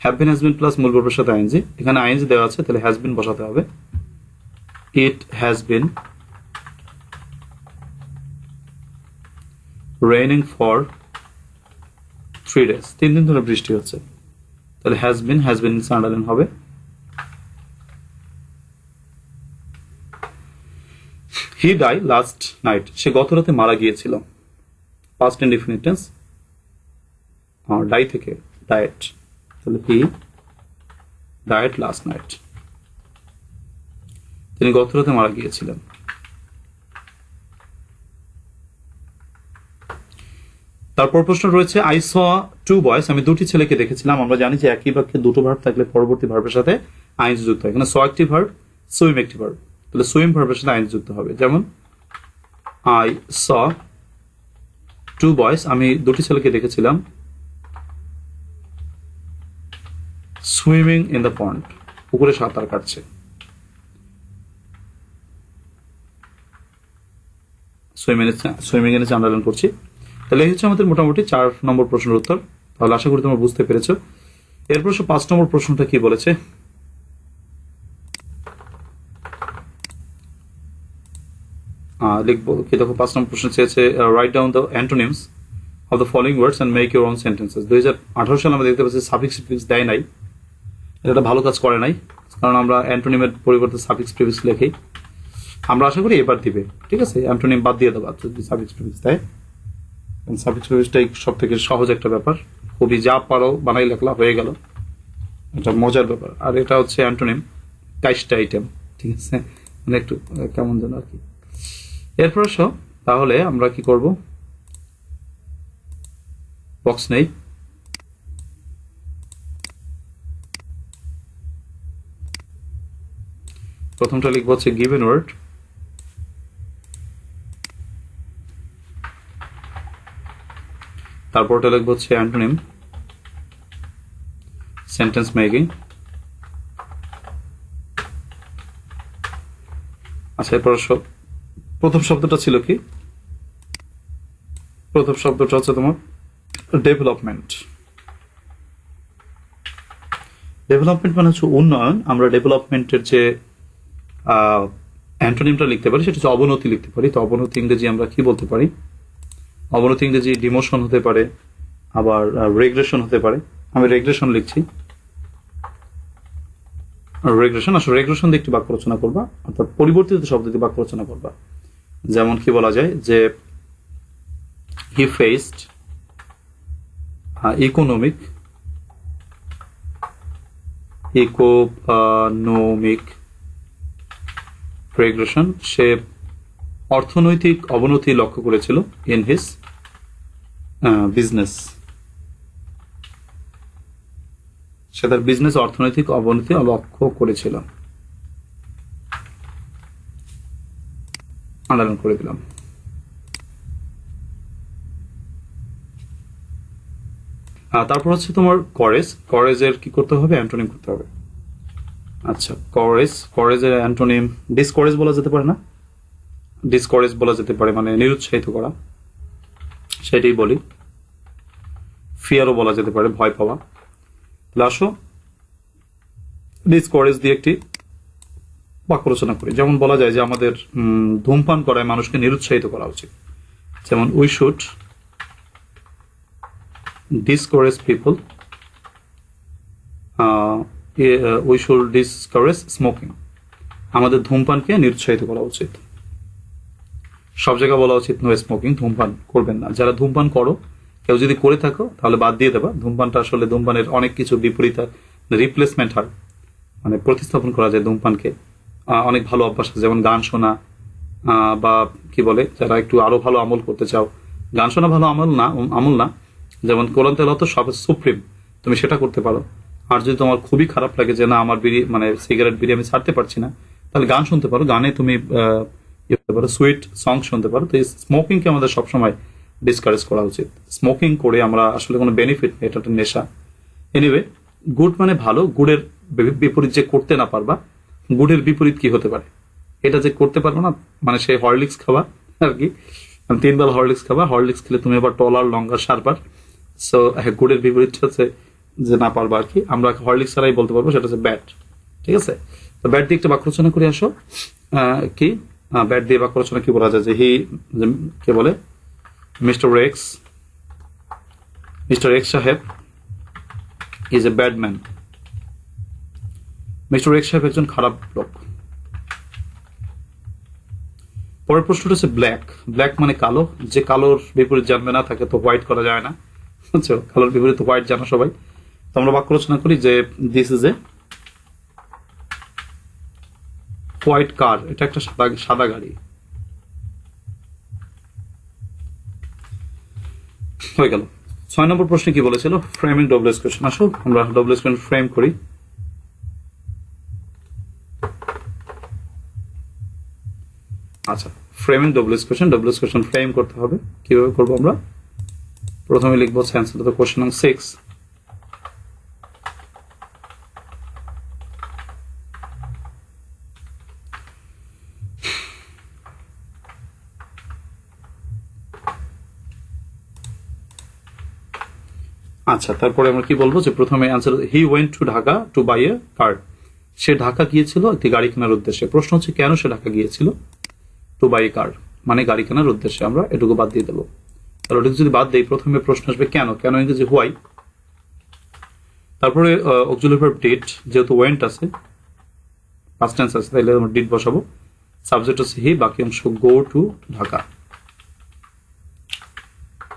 have been has been plus মূল ভার্বের সাথে আইএনজি, এখানে আইএনজি দেওয়া আছে, তাহলে হ্যাজ বিন বসাতে হবে। It has been raining for 3 days, 3 দিন ধরে বৃষ্টি হচ্ছে, তাহলে হ্যাজ বিন আন্ডারলাইন হবে। হি ডাই লাস্ট নাইট, সে গত রাতে মারা গিয়েছিল। পাস্ট ইনডিফিনিট টেন্স, ডাই থেকে ডায়েট, তাহলে হি ডায়েট লাস্ট নাইট, তিনি গত রাতে মারা গিয়েছিলেন। তারপর প্রশ্ন রয়েছে আই স টু বয়েস, আমি দুটি ছেলেকে দেখেছিলাম। আমরা জানি যে একই বাক্যে দুটো ভার্ব থাকলে পরবর্তী ভার্বের সাথে আইনজি যুক্ত হয়। এখানে স একটি ভার্ব, সুইম একটি ভার্ব, তাহলে সুইম ভার্বের সাথে আইনজি যুক্ত হবে। যেমন আই স টু বয়েস, আমি দুটি ছেলেকে দেখেছিলাম সুইমিং ইন দ্য পন্ড, পুকুরে সাঁতার কাটছে। সুইমিং এর আন্ডারলাইন করছি। তাহলে এই হচ্ছে আমাদের মোটামুটি 4 নম্বর প্রশ্নের উত্তর। তাহলে আশা করি তোমরা বুঝতে পেরেছো। এরপর 5 নম্বর প্রশ্নটা কি বলেছে, লিখবো কি? দেখো 5 নম্বর প্রশ্ন চেয়েছে write down the antonyms of the following words and make your own sentences. 2018 সালে আমরা দেখতে পাচ্ছি সাফিক্স প্রিফিক্স দেয় নাই, এটা ভালো কাজ করে নাই, কারণ আমরা অ্যান্টোনিমের পরিবর্তে সাফিক্স প্রিফিক্স লিখি। আমরা আশা করি এবার দিবে, ঠিক আছে? অ্যান্টোনিম বাদ দিয়ে দেবা যদি সাফিক্স প্রিফিক্স দেয়। সাফিক্স প্রিফিক্সটাই সব থেকে সহজ একটা ব্যাপার, খুবই যা পারো বানাই লেখলা হয়ে গেল, এটা মজার ব্যাপার। আর এটা হচ্ছে অ্যান্টোনিম, কাইস্টা আইটেম, ঠিক আছে? মানে একটু কেমন যেন আর কি। এরপর তাহলে আমরা কি করব, বক্স নেই। প্রথমটা লিখবো হচ্ছে গিভেন ওয়ার্ড, তারপরটা লিখবো হচ্ছে অ্যান্টোনিম, সেন্টেন্স মেকিং। আচ্ছা, এরপর প্রথম শব্দটা ছিল কি? প্রথম শব্দটা হচ্ছে তোমার ডেভেলপমেন্ট। ডেভেলপমেন্ট মানে হচ্ছে উন্নয়ন। আমরা ডেভেলপমেন্টের যে অ্যান্টোনিমটা লিখতে পারি সেটা হচ্ছে অবনতি লিখতে পারি। তো অবনতি ইংরেজি আমরা কি বলতে পারি? অবনতি ইংরেজি ডিমোশন হতে পারে, আবার রেগ্রেশন হতে পারে। আমি রেগ্রেশন লিখছি, রেগ্রেশন। আসলে রেগ্রেশন দিয়ে একটি বাক্য রচনা করবা, অর্থাৎ পরিবর্তিত শব্দ দিয়ে বাক্য রচনা করবা। যেমন কি বলা যায় যে হি ফেসড ইকোনমিক রেগ্রেশন, সে অর্থনৈতিক অবনতি লক্ষ্য করেছিল ইন হিজ বিজনেস, সে তার বিজনেস অর্থনৈতিক অবনতি লক্ষ্য করেছিল। আন্ডারলাইন করে দিলাম। তারপর হচ্ছে তোমার করেজ। করেজের কি করতে হবে? অ্যান্টোনিম করতে হবে। আচ্ছা, করেজের অ্যান্টোনিম ডিসকরেজ বলা যেতে পারে না? ডিসকরেজ বলা যেতে পারে, মানে নিরুৎসাহিত করা, সেটাই বলি। ফিয়ারও বলা যেতে পারে, ভয় পাওয়া। আসো ডিসকরেজ দিয়ে একটি বাক্য রচনা করি। যেমন বলা যায় যে আমাদের ধূমপান করায় মানুষকে নিরুৎসাহিত করা উচিত। যেমন we should discourage people, we should discourage smoking, আমাদের ধূমপানকে নিরুৎসাহিত করা উচিত। সব জায়গায় বলা উচিত নো স্মোকিং, ধূমপান করবেন না। যারা ধূমপান করো, কেউ যদি করে থাকো তাহলে বাদ দিয়ে দেবা। ধূমপানটা আসলে ধূমপানের অনেক কিছু বিপরীত রিপ্লেসমেন্ট হয়, মানে প্রতিস্থাপন করা যায় ধূমপানকে। অনেক ভালো অভ্যাস আছে, যেমন গান শোনা, বা কি বলে, যারা একটু আরো ভালো আমল করতে চাও, গান শোনা ভালো আমল না, যেমন কোরআন তেলাওয়াত সব সুপ্রিম, তুমি সেটা করতে পারো। আর যদি তোমার খুবই খারাপ লাগে যে না আমার মানে সিগারেট বিড়ি আমি ছাড়তে পারছি না, তাহলে গান শুনতে পারো। গানে তুমি সুইট সং শুনতে পারো। তো এই স্মোকিং কে আমাদের সবসময় ডিসকারেজ করা উচিত। স্মোকিং করে আমরা আসলে কোনো বেনিফিট নেই, এটা একটা নেশা। এনিওয়ে, গুড মানে ভালো, গুডের বিপরীত যে করতে না পারবা, গুডের বিপরীত কি হতে পারে? এটা যে করতে পারবো না, মানে সেই হরলিক্স খাবা আর কি, 3 বেলা হরলিক্স খাবা। হরলিক্স খেলে তুমি আবার টলার লঙ্গার সারবার। সো গুডের বিপরীত হচ্ছে যে না পারবা আর কি। আমরা হরলিক্স ছাড়াই বলতে পারবো সেটা হচ্ছে ব্যাড, ঠিক আছে? তো ব্যাড দিয়ে একটা বাক্য রচনা করে আসো। কি ব্যাড দিয়ে বাক্য রচনা কি বলা যায়? যে হি, কে বলে, মিস্টার এক্স সাহেব is a bad man. Mister x সাহেব একজন খারাপ লোক। পরের প্রশ্নটা হচ্ছে ব্ল্যাক। ব্ল্যাক মানে কালো, যে কালোর বিপরীত জানবে না তাকে তো হোয়াইট করা যায় না, বুঝছো? কালোর বিপরীত হোয়াইট জানো সবাই। তো আমরা বাক্য রচনা করি যে দিস ইজ এ হোয়াইট কার, এটা একটা সাদা সাদা গাড়ি। হয়ে গেল। 6 নম্বর প্রশ্নে কি বলেছিল? Framing double question. আসো আমরা ডবল কোয়েশ্চেন ফ্রেম করি। আচ্ছা, ফ্রেমিং ডবল কোয়েশ্চেন ফ্রেম করতে হবে। কিভাবে করবো আমরা? প্রথমে লিখবো অ্যান্সার টু কোয়েশ্চেন নং 6। আচ্ছা, তারপরে আমরা কি বলবো যে প্রথমে answer he went to Dhaka to buy a car. সে ঢাকা গিয়েছিল একটি গাড়ি কেনার উদ্দেশ্যে। প্রশ্ন হচ্ছে কেন সে ঢাকা গিয়েছিল? টু বাই এ কার মানে গাড়ি কেনার উদ্দেশ্যে। আমরা এটুকু বাদ দিয়ে দেবো। তাহলে ওটুকু যদি বাদ দেই, প্রথমে প্রশ্ন আসবে কেন। কেন ইংরেজি হোয়াই। তারপরে অক্সিলারি ভার্ব ডিড, যেহেতু ওয়েন্ট আছে, পাস্ট টেন্স আছে, তাহলে আমরা ডিড বসাবো। সাবজেক্ট হচ্ছে হি, বাকি অংশ গো টু ঢাকা।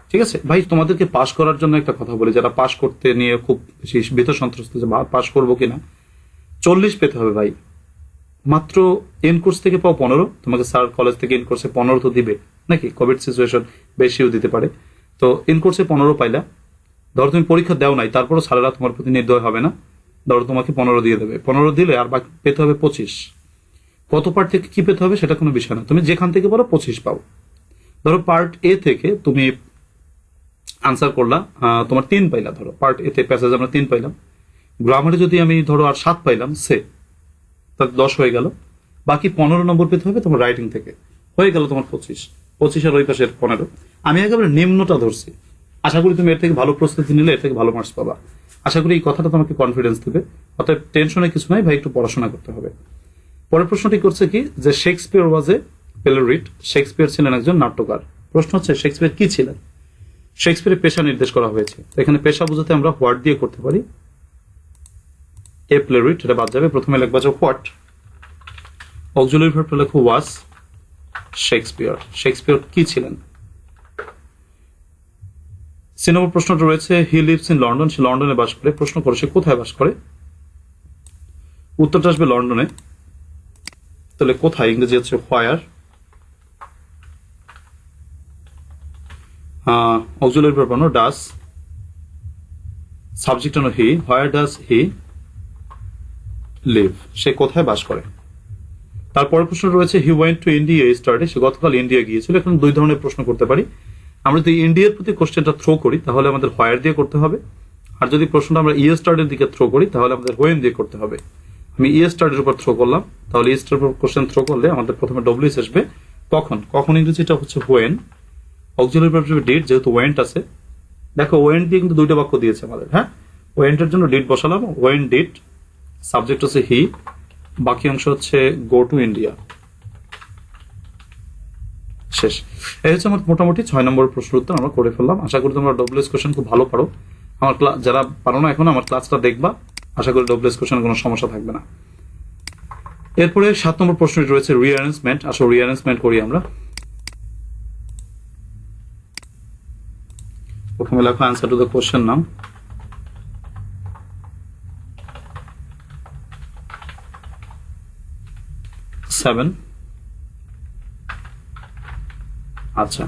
ঠিক আছে ভাই, তোমাদেরকে পাস করার জন্য একটা কথা বলি, যারা পাস করতে নিয়ে খুব বেশি ভীত সন্ত্রস্ত যে পাস করবো কিনা, 40 পেতে হবে ভাই। মাত্র এন কোর্স থেকে পাও 15, তোমাকে স্যার কলেজ থেকে এন কোর্সে 15 তো দিবে নাকি, কোভিড সিচুয়েশন বেশিও দিতে পারে। তো এন কোর্সে 15 পাইলা, ধরো তুমি পরীক্ষা দাও নাই, তারপরও স্যারেরা তোমার প্রতি নির্দয় হবে না, ধরো তোমাকে 15 দিয়ে দেবে। 15 দিলে আর বাকি পেতে হবে 25। কত পার্ট থেকে কি পেতে হবে সেটা কোনো বিষয় না, তুমি যেখান থেকে পারো 25 পাও। ধরো পার্ট এ থেকে তুমি আনসার করলা, তোমার 3 পাইলা, ধরো পার্ট এ তে প্যাসেজ আমরা 3 পাইলাম, গ্রামারে যদি আমি ধরো আর 7 পাইলাম, সে তাহলে 10 হয়ে গেল। বাকি 15 নম্বর পেতে হবে তোমার রাইটিং থেকে, হয়ে গেল তোমার 25। 25 আর ওই পাশে 15। আমি একেবারে নিম্নটা ধরছি। আশা করি তুমি এর থেকে ভালো প্রস্তুতি নিলে এর থেকে ভালো মার্কস পাবা। আশা করি এই কথাটা তোমাকে কনফিডেন্স দেবে। অতএব টেনশনে কিছু নাই ভাই, একটু পড়াশোনা করতে হবে। পরের প্রশ্নটি করছে কি যে শেক্সপিয়ার ওয়াজ এ প্লেরিট। শেক্সপিয়ার ছিলেন একজন নাট্যকার। প্রশ্ন হচ্ছে শেক্সপিয়ার কি ছিলেন? শেক্সপিয়ারের পেশা নির্দেশ করা হয়েছে। এখানে পেশা বোঝাতে আমরা হোয়াট দিয়ে করতে পারি। এ প্লেরিট, এটা বাদ যাবে। প্রথমে লিখবা যে হোয়াট, অক্সিলারি ভার্বটা লেখো ওয়াজ। শেক্সপিয়ার, শেক্সপিয়ার কি ছিলেন? 3 নম্বর প্রশ্নটা রয়েছে হি লিভস ইন লন্ডন। সে লন্ডনে বাস করে। প্রশ্ন করো সে কোথায় বাস করে? উত্তরটা আসবে লন্ডনে। তাহলে কোথায় ইংরেজি হচ্ছে হোয়ার। অক্সিলারি ভার্ব হলো ডাস, সাবজেক্ট হলো হি। হোয়ার ডাস হি লিভ, সে কোথায় বাস করে। তারপরের প্রশ্ন রয়েছে he went to India study. সে গতকাল ইন্ডিয়া গিয়েছিল। এখন 2 ধরনের প্রশ্ন করতে পারি। আমরা যদি ইন্ডিয়ার প্রতি কোশ্চেনটা থ্রো করি তাহলে আমাদের হোয়ার দিয়ে করতে হবে, আর যদি প্রশ্নটা আমরা ইয়ে স্টাডির দিকে থ্রো করি তাহলে আমাদের হোয়েন দিয়ে করতে হবে। আমি ইয়ে স্টাডির উপর থ্রো করলাম, তাহলে ইয়ে স্টাডির উপর কোশ্চেন থ্রো করলে আমাদের প্রথমে ডব্লিউএস আসবে কখন। কখন ইংরেজিটা হচ্ছে হোয়েন। অক্সিলারি ভার্ব হিসেবে ডিড, যেহেতু ওয়েন্ট আছে। দেখো ওয়েন্ট দিয়ে কিন্তু 2টা বাক্য দিয়েছে আমাদের। হ্যাঁ, ওয়েন্টের জন্য ডিড বসালাম, ওয়েন ডিড, সাবজেক্ট হচ্ছে হি, বাকি অংশ হচ্ছে গো টু ইন্ডিয়া। শেষ। এই হচ্ছে আমার মোটামুটি 6 নম্বর প্রশ্ন উত্তর আমরা করে ফেললাম। আশা করি তোমরা ডব্লিউএস কোশ্চেন খুব ভালো পারো। আমার যারা পারো না এখন আমার ক্লাসটা দেখবা, আশা করি ডব্লিউএস কোশ্চেন কোনো সমস্যা থাকবে না। এরপরে 7 নম্বর প্রশ্নটি রয়েছে রিঅ্যারেঞ্জমেন্ট। আসলে রিঅ্যারেঞ্জমেন্ট করি আমরা। প্রথমে লেখো অ্যান্সার টু দ্য কোশ্চেন নাম। সেভেন। আচ্ছা,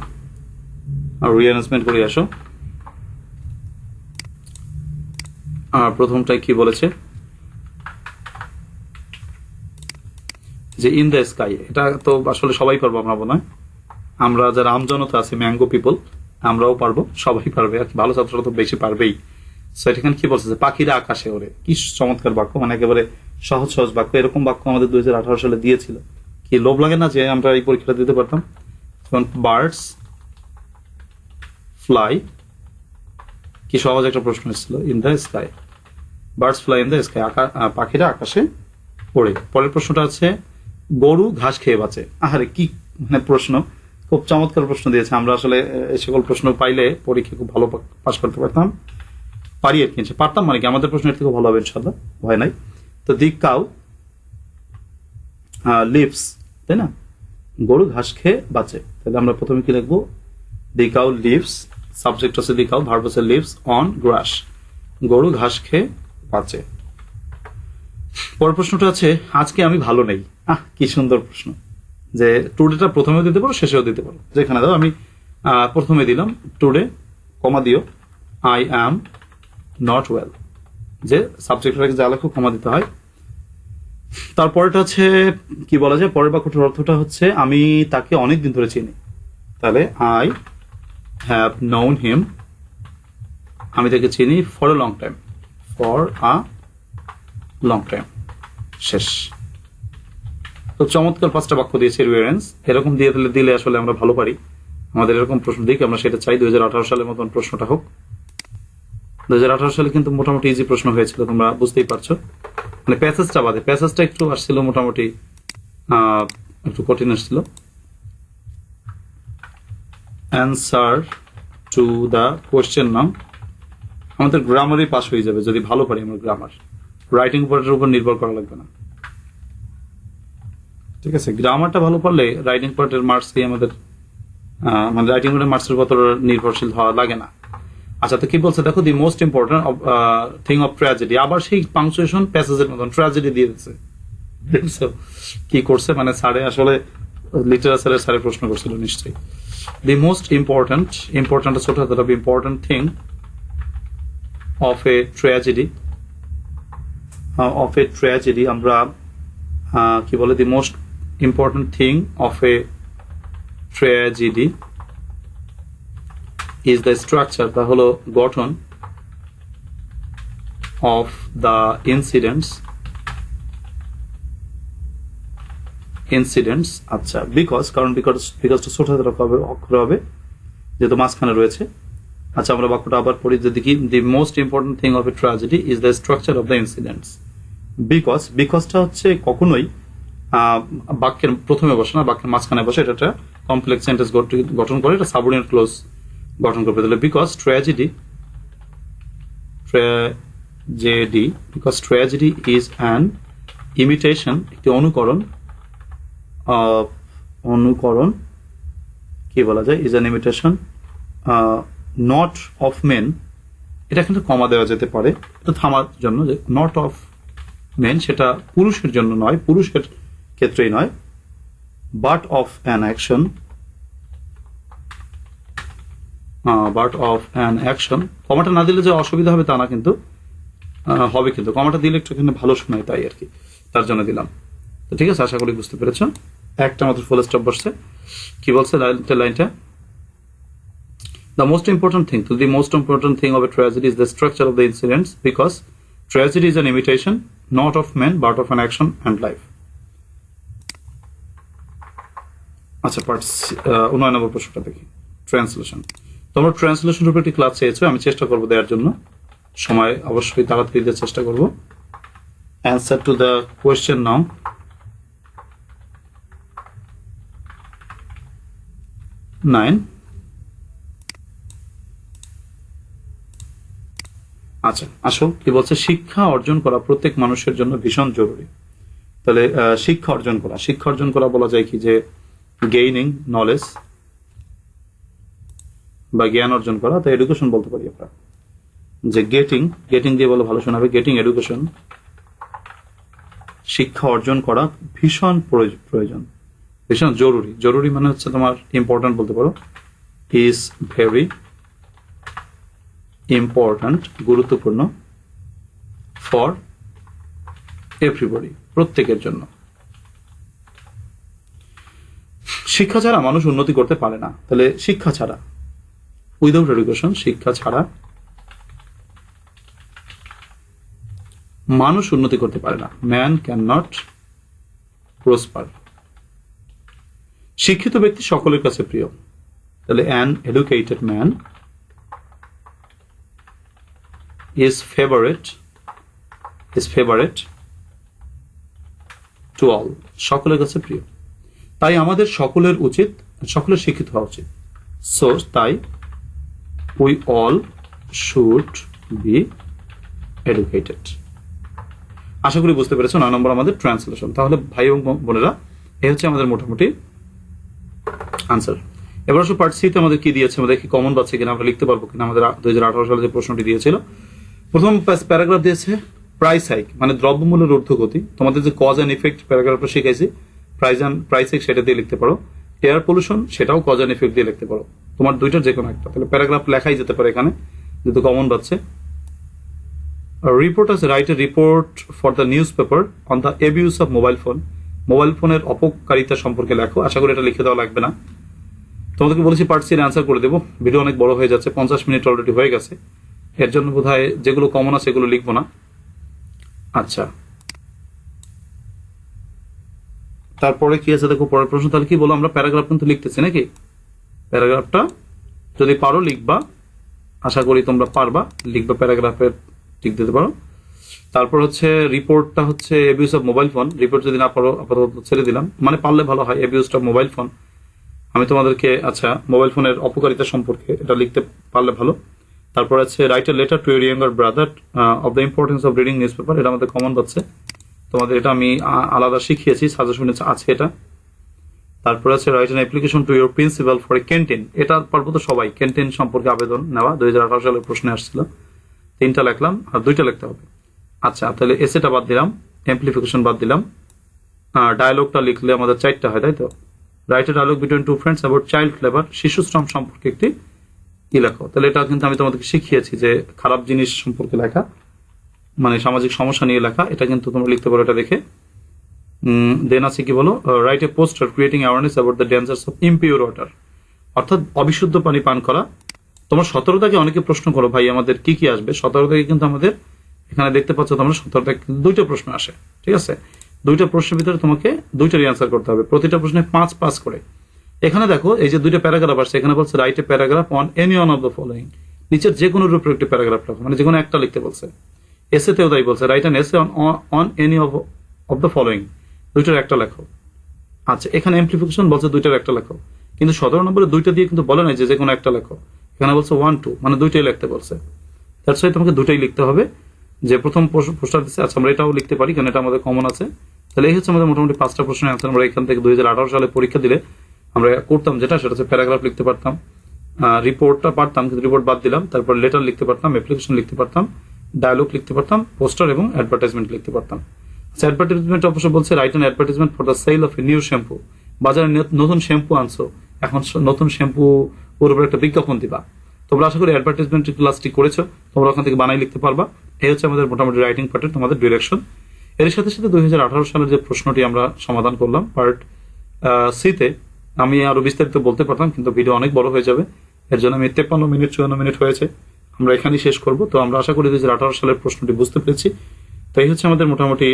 রিঅ্যারেঞ্জমেন্ট করে আসো। প্রথমটাই কি বলেছে যে ইন দ্য স্কাই। এটা তো আসলে সবাই পারবো আমরা মনে হয়। আমরা যারা আমজনতা আছি, ম্যাঙ্গো পিপল, আমরাও পারবো, সবাই পারবে। আর ভালো ছাত্ররা তো বেশি পারবেই। সো এখানে কি বলছে যে পাখিরা আকাশে ওড়ে। কি চমৎকার বাক্য, মানে একেবারে সহজ সহজ বাক্য। এরকম বাক্য আমাদের 2018 সালে দিয়েছিল। কি লোভ লাগে না যে আমরা এই পরীক্ষাটা দিতে পারতাম। বার্ডস ফ্লাই, কি সহজ একটা প্রশ্ন এসেছিল। In the sky, birds fly in the sky, পাখিরা আকাশে ওড়ে। পরের প্রশ্নটা আছে গরু ঘাস খেয়ে বাঁচে। আহারে কি মানে প্রশ্ন, খুব চমৎকার প্রশ্ন দিয়েছে। আমরা আসলে এই সকল প্রশ্ন পাইলে পরীক্ষা খুব ভালো পাস করতে পারতাম। পারি আর কি, পারতাম মানে কি, আমাদের প্রশ্নের থেকে ভালো হবে ইনশাল্লাহ, ভয় নাই। তো দি কাউ লিভস, তাই না, গরু ঘাস খেয়ে বাঁচে। তাহলে আমরা প্রথমে কি লিখবো? দি কাউ লিভস, সাবজেক্ট আছে দি কাউ, ভার্ব আছে লিভস অন গ্রাস, গরু ঘাস খেয়ে বাঁচে। পরের প্রশ্নটা আছে আজকে আমি ভালো নেই। কি সুন্দর প্রশ্ন, যে টুডেটা প্রথমেও দিতে পারো শেষেও দিতে পারো, যেখানে দাও। আমি প্রথমে দিলাম টুডে, কমা দিও, আই অ্যাম নট ওয়েল, যে সাবজেক্টটাকে যা লেখো কমা দিতে হয়। তারপরেটা হচ্ছে কি বলা যায়, পরের বাক্যটার অর্থটা হচ্ছে আমি তাকে অনেকদিন ধরে চিনি। তাহলে আই হ্যাভ নোন হিম, আমি তাকে চিনি for a long time, for a long time. শেষ। তো চমৎকার 5টা বাক্য দিয়েছে রিভারেন্স। এরকম দিলে আসলে আমরা ভালো পারি। আমাদের এরকম প্রশ্ন দিক, আমরা সেটা চাই 2018 সালের মতন প্রশ্নটা হোক। 2018 সালে কিন্তু মোটামুটি ইজি প্রশ্ন হয়েছিল, তোমরা বুঝতেই পারছো। মানে প্যাসেজটা বাদে, প্যাসেজটা একটু আসছিল মোটামুটি একটু কঠিন আসছিল। অ্যান্সার টু দ্য কোয়েশ্চেন নাও। আমাদের গ্রামারই পাস হয়ে যাবে যদি ভালো পারি আমরা গ্রামার। রাইটিং পার্টের উপর নির্ভর করা লাগবে না, ঠিক আছে? গ্রামারটা ভালো পারলে রাইটিং পার্টের মার্কসই আমাদের, মানে রাইটিং পার্টের মার্কসের উপর নির্ভরশীল হওয়া লাগে না। আচ্ছা, তো কি বলছে দেখো, দি most important thing of tragedy, আবার সেই পাংচুয়েশন প্যাসেজের মতন ট্র্যাজেডি দিয়ে দিচ্ছে। দেখছো কি করছে? মানে স্যারে আসলে লিটারেচারের স্যারে প্রশ্ন করছিল নিশ্চয়ই। দি মোস্ট ইম্পর্টেন্ট, ইম্পর্টেন্ট ছোট হাতের হবে, important thing of a tragedy, of a tragedy আমরা কি বলে, দি most important thing of a tragedy is the structure, তা হলো গঠন, of the incidents, আচ্ছা, বিকজ, কারণ বিকজটা ছোট হাতের অক্ষর হবে যেহেতু মাঝখানে রয়েছে। আচ্ছা, আমরা বাক্যটা আবার পড়ি যে দেখি, the most important thing of a tragedy is the structure of the incidents. বিকজটা হচ্ছে কখনোই বাক্যের প্রথমে বসে না, বাক্যের মাঝখানে বসে। এটা একটা কমপ্লেক্স সেন্টেন্স গঠন করে, এটা সাবঅর্ডিনেট ক্লোজ গঠন করবে। তাহলে because tragedy is an imitation, একটি অনুকরণ কি বলা যায়, is an imitation not of men, এটা কিন্তু কমা দেওয়া যেতে পারে এটা থামার জন্য, যে নট অফ মেন সেটা পুরুষের জন্য নয়, পুরুষের ক্ষেত্রেই নয়, but of an action, but of an action. কমাটা না দিলে যে অসুবিধা হবে তা না, কিন্তু হবে, কিন্তু কমাটা দিলে একটু এখানে ভালো শোনায়, তাই আর কি, তার জন্য দিলাম। তো ঠিক আছে, আশা করি বুঝতে পেরেছ। একটা মাত্র ফুল স্টপ বসছে। কি বলছে লাইনটা? The most important thing of a tragedy is the structure of the incidents, because tragedy is an imitation not of men but of an action and life. আচ্ছা, পার্ট 9 নম্বর প্রশ্নটা দেখি, ট্রান্সলেশন। তোমরা translation উপর একটি ক্লাস চেয়েছো, আমি চেষ্টা করবো দেওয়ার জন্য, সময় অবশ্যই তাড়াতাড়ি দেওয়ার চেষ্টা করবো। অ্যান্সার টু দ্য কোয়েশ্চেন নাও। আচ্ছা, আসো কি বলছে, শিক্ষা অর্জন করা প্রত্যেক মানুষের জন্য ভীষণ জরুরি। তাহলে শিক্ষা অর্জন করা বলা যায় কি, যে গেইনিং নলেজ বা জ্ঞান অর্জন করা, তো এডুকেশন বলতে পারি আমরা, যে গেটিং দিয়ে বলে ভালো শোনাবে, গেটিং এডুকেশন। শিক্ষা অর্জন করা ভীষণ প্রয়োজন, ভীষণ জরুরি মানে হচ্ছে তোমার ইম্পর্টেন্ট বলতে পারো, ইজ ভেরি ইম্পর্টেন্ট, গুরুত্বপূর্ণ, ফর এভরিবডি, প্রত্যেকের জন্য। শিক্ষা ছাড়া মানুষ উন্নতি করতে পারে না। তাহলে শিক্ষা ছাড়া, উইদাউট এডুকেশন, শিক্ষা ছাড়া মানুষ উন্নতি করতে পারে না। Man can not prosper. শিক্ষিত ব্যক্তি সকলের কাছে প্রিয়। তাহলে an educated man is favorite to all, সকলের কাছে প্রিয়। তাই আমাদের সকলের শিক্ষিত হওয়া উচিত। সো তাই we all should be educated। আশা করি বুঝতে পেরেছো। 9 নম্বর আমাদের ট্রান্সলেশন। তাহলে ভাই এবং বোনেরা, এই হচ্ছে আমাদের মোটামুটি আনসার। এবার আসলে পার্ট সি তে আমাদের কি দিয়েছে, আমাদের কি কমন পাচ্ছে কিনা, আমরা লিখতে পারবো কিনা। আমাদের 2018 সালে যে প্রশ্নটি দিয়েছিল, প্রথম প্যারাগ্রাফ দিয়েছে প্রাইস হাইক, মানে দ্রব্যমূল্যের ঊর্ধ্বগতি। তোমাদের যে কজ এন্ড ইফেক্ট প্যারাগ্রাফটা শিখাইছি, প্রাইস হাইক সেটা দিয়ে লিখতে পারো। এয়ার পলিউশন, সেটাও কজ এন্ড ইফেক্ট দিয়ে লিখতে পারো। তোমার দুইটার যে কোনো একটা, তাহলে প্যারাগ্রাফ লেখাই যেতে পারে এখানে, যেহেতু কমন পাচ্ছে। Reporters write a report for the news paper on the abuse of mobile phone. Mobile ফোনের অপকারিতা সম্পর্কে লেখো। আশা করি এটা লিখে দেওয়া লাগবে না। তোমাদেরকে বলেছি পার্ট সির অ্যান্সার করে দেবো, ভিডিও অনেক বড় হয়ে যাচ্ছে, 50 মিনিট অলরেডি হয়ে গেছে। এর জন্য বোধহয় যেগুলো কমন আছে সেগুলো লিখবো না। আচ্ছা, তারপরে কি আছে দেখো, পরের প্রশ্ন। তাহলে কি বলো, আমরা প্যারাগ্রাফ কিন্তু লিখতেছি নাকি? প্যারাগ্রাফটা যদি পারো লিখবা, আশা করি তোমরা পারবা, লিখবা প্যারাগ্রাফের ঠিক দিতে পারো। তারপর হচ্ছে রিপোর্টটা হচ্ছে abuse of mobile phone. Report যদি না পারো আপাতত ছেড়ে দিলাম, মানে পারলে ভালো হয়। অ্যাবিউজ অফ মোবাইল ফোন আমি তোমাদেরকে, আচ্ছা, মোবাইল ফোনের অপকারিতা সম্পর্কে এটা লিখতে পারলে ভালো। তারপর আছে write a letter to your younger brother of the importance of reading news paper. এটা আমাদের কমন পাচ্ছে, তোমাদের এটা আমি আলাদা শিখিয়েছি, সাজেশন আছে এটা। তারপর আছে write an application to your principal for a canteen. এটা পারবো তো সবাই, ক্যান্টিন সম্পর্কে আবেদন নেওয়া, 2018 সালের প্রশ্নে আসছিল। 3টা লিখলাম, আর 2টা লিখতে হবে। আচ্ছা, তাহলে এসেটা বাদ দিলাম, এমপ্লিফিকেশন বাদ দিলাম। ডায়ালগটা লিখলে আমাদের 4টা হয়, তাই তো? Write a dialogue between two friends about child labour. শিশু শ্রম সম্পর্কে একটি কি লেখো। তাহলে এটা কিন্তু আমি তোমাদেরকে শিখিয়েছি যে খারাপ জিনিস সম্পর্কে লেখা, মানে সামাজিক সমস্যা নিয়ে লেখা। এটা কিন্তু তোমরা লিখতে পারো এটা দেখে। দেন আছে কি বলো, write a poster creating awareness about the dangers of impure water, অর্থাৎ অবিশুদ্ধ পানি পান করা। তোমরা 17 থেকে অনেকে প্রশ্ন করো ভাই আমাদের কি কি আসবে। 17 থেকে কিন্তু আমাদের এখানে দেখতে পাচ্ছ তোমরা 17 থেকে 2টা প্রশ্ন আসে, ঠিক আছে? 2টা প্রশ্নের ভিতরে তোমাকে 2টারই অ্যান্সার করতে হবে, প্রতিটা প্রশ্নে 5 করে। এখানে দেখো, এই যে 2টা প্যারাগ্রাফ আসছে, এখানে বলছে write a paragraph on any one of the following. নিচের যে কোনো উপর একটি প্যারাগ্রাফ লেখো, মানে যে কোনো একটা লিখতে বলছে। এসেতেও তাই বলছে, write an essay on any of the following, 2টার একটা লেখো। আচ্ছা, এখানে এমপ্লিফিকেশন বলছে 2টার একটা লেখো, কিন্তু 17 নম্বরে 2টা দিয়ে কিন্তু বলে নাই যে কোনো একটা লেখো। এখানে বলছে 1, 2, মানে 2টাই লিখতে বলছে। তার সাথে তোমাকে 2টাই লিখতে হবে। যে প্রথম পোস্টার দিচ্ছে, আচ্ছা আমরা এটাও লিখতে পারি, কারণ এটা আমাদের কমন আছে। তাহলে এই হচ্ছে আমাদের মোটামুটি 5টা প্রশ্নের অ্যান্সার। আমরা এখান থেকে 2018 সালে পরীক্ষা দিলে আমরা করতাম যেটা, সেটা হচ্ছে প্যারাগ্রাফ লিখতে পারতাম, রিপোর্টটা পারতাম, কিন্তু রিপোর্ট বাদ দিলাম। তারপর লেটার লিখতে পারতাম, অ্যাপ্লিকেশন লিখতে পারতাম, ডায়ালগ লিখতে পারতাম, পোস্টার এবং অ্যাডভার্টাইজমেন্ট লিখতে পারতাম। আচ্ছা, অ্যাডভার্টাইজমেন্ট অবশ্য বলছে write an advertisement for the sale of a new shampoo. বাজারে নতুন শ্যাম্পু আনছো, এখন নতুন শ্যাম্পু ওর উপর একটা বিজ্ঞাপন দিবা। তোমরা আশা করি অ্যাডভার্টাইজমেন্ট ক্লাসটি করেছো, তোমরা ওখান থেকে বানাই লিখতে পারবা। এই হচ্ছে আমাদের মোটামুটি রাইটিং পার্টের তোমাদের ডিরেকশন। এর সাথে সাথে 2018 সালের যে প্রশ্নটি আমরা সমাধান করলাম পার্ট সিতে, আমি আরো বিস্তারিত বলতে পারতাম, কিন্তু ভিডিও অনেক বড় হয়ে যাবে। এর জন্য আমি 53 মিনিট 54 মিনিট হয়েছে, আমরা এখানেই শেষ করব। তো আমরা আশা করি 2018 সালের প্রশ্নটি বুঝতে পেরেছি। তো এই হচ্ছে আমাদের মোটামুটি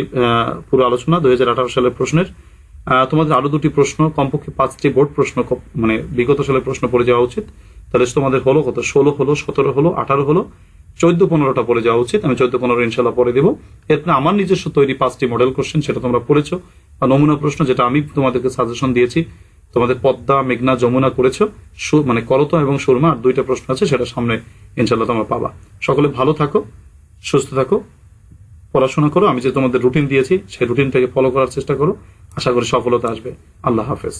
পুরো আলোচনা 2018 সালের প্রশ্নের। তোমাদের আরো 2টি প্রশ্ন, কমপক্ষে 5টি বোর্ড প্রশ্ন, মানে বিগত সালের প্রশ্ন পড়ে যাওয়া উচিত। তাহলে তোমাদের হলো কত, 16 হলো, 17 হলো, 18 হলো, 14-15টা পড়ে যাওয়া উচিত। আমি 14-15 ইনশাল্লাহ পড়ে দিব। এরপরে আমার নিজস্ব তৈরি 5টি মডেল কোশ্চেন, সেটা তোমরা পড়েছো, বা নমুনা প্রশ্ন যেটা আমি তোমাদেরকে সাজেশন দিয়েছি। তোমাদের পদ্মা, মেঘনা, যমুনা করেছো, মানে করতো এবং সুরমা, আর 2টা প্রশ্ন আছে, সেটা সামনে ইনশাল্লাহ তোমরা পাবা। সকলে ভালো থাকো, সুস্থ থাকো, পড়াশোনা করো। আমি যে তোমাদের রুটিন দিয়েছি সেই রুটিনটাকে ফলো করার চেষ্টা করো। আশা করি সফলতা আসবে। আল্লাহ হাফেজ।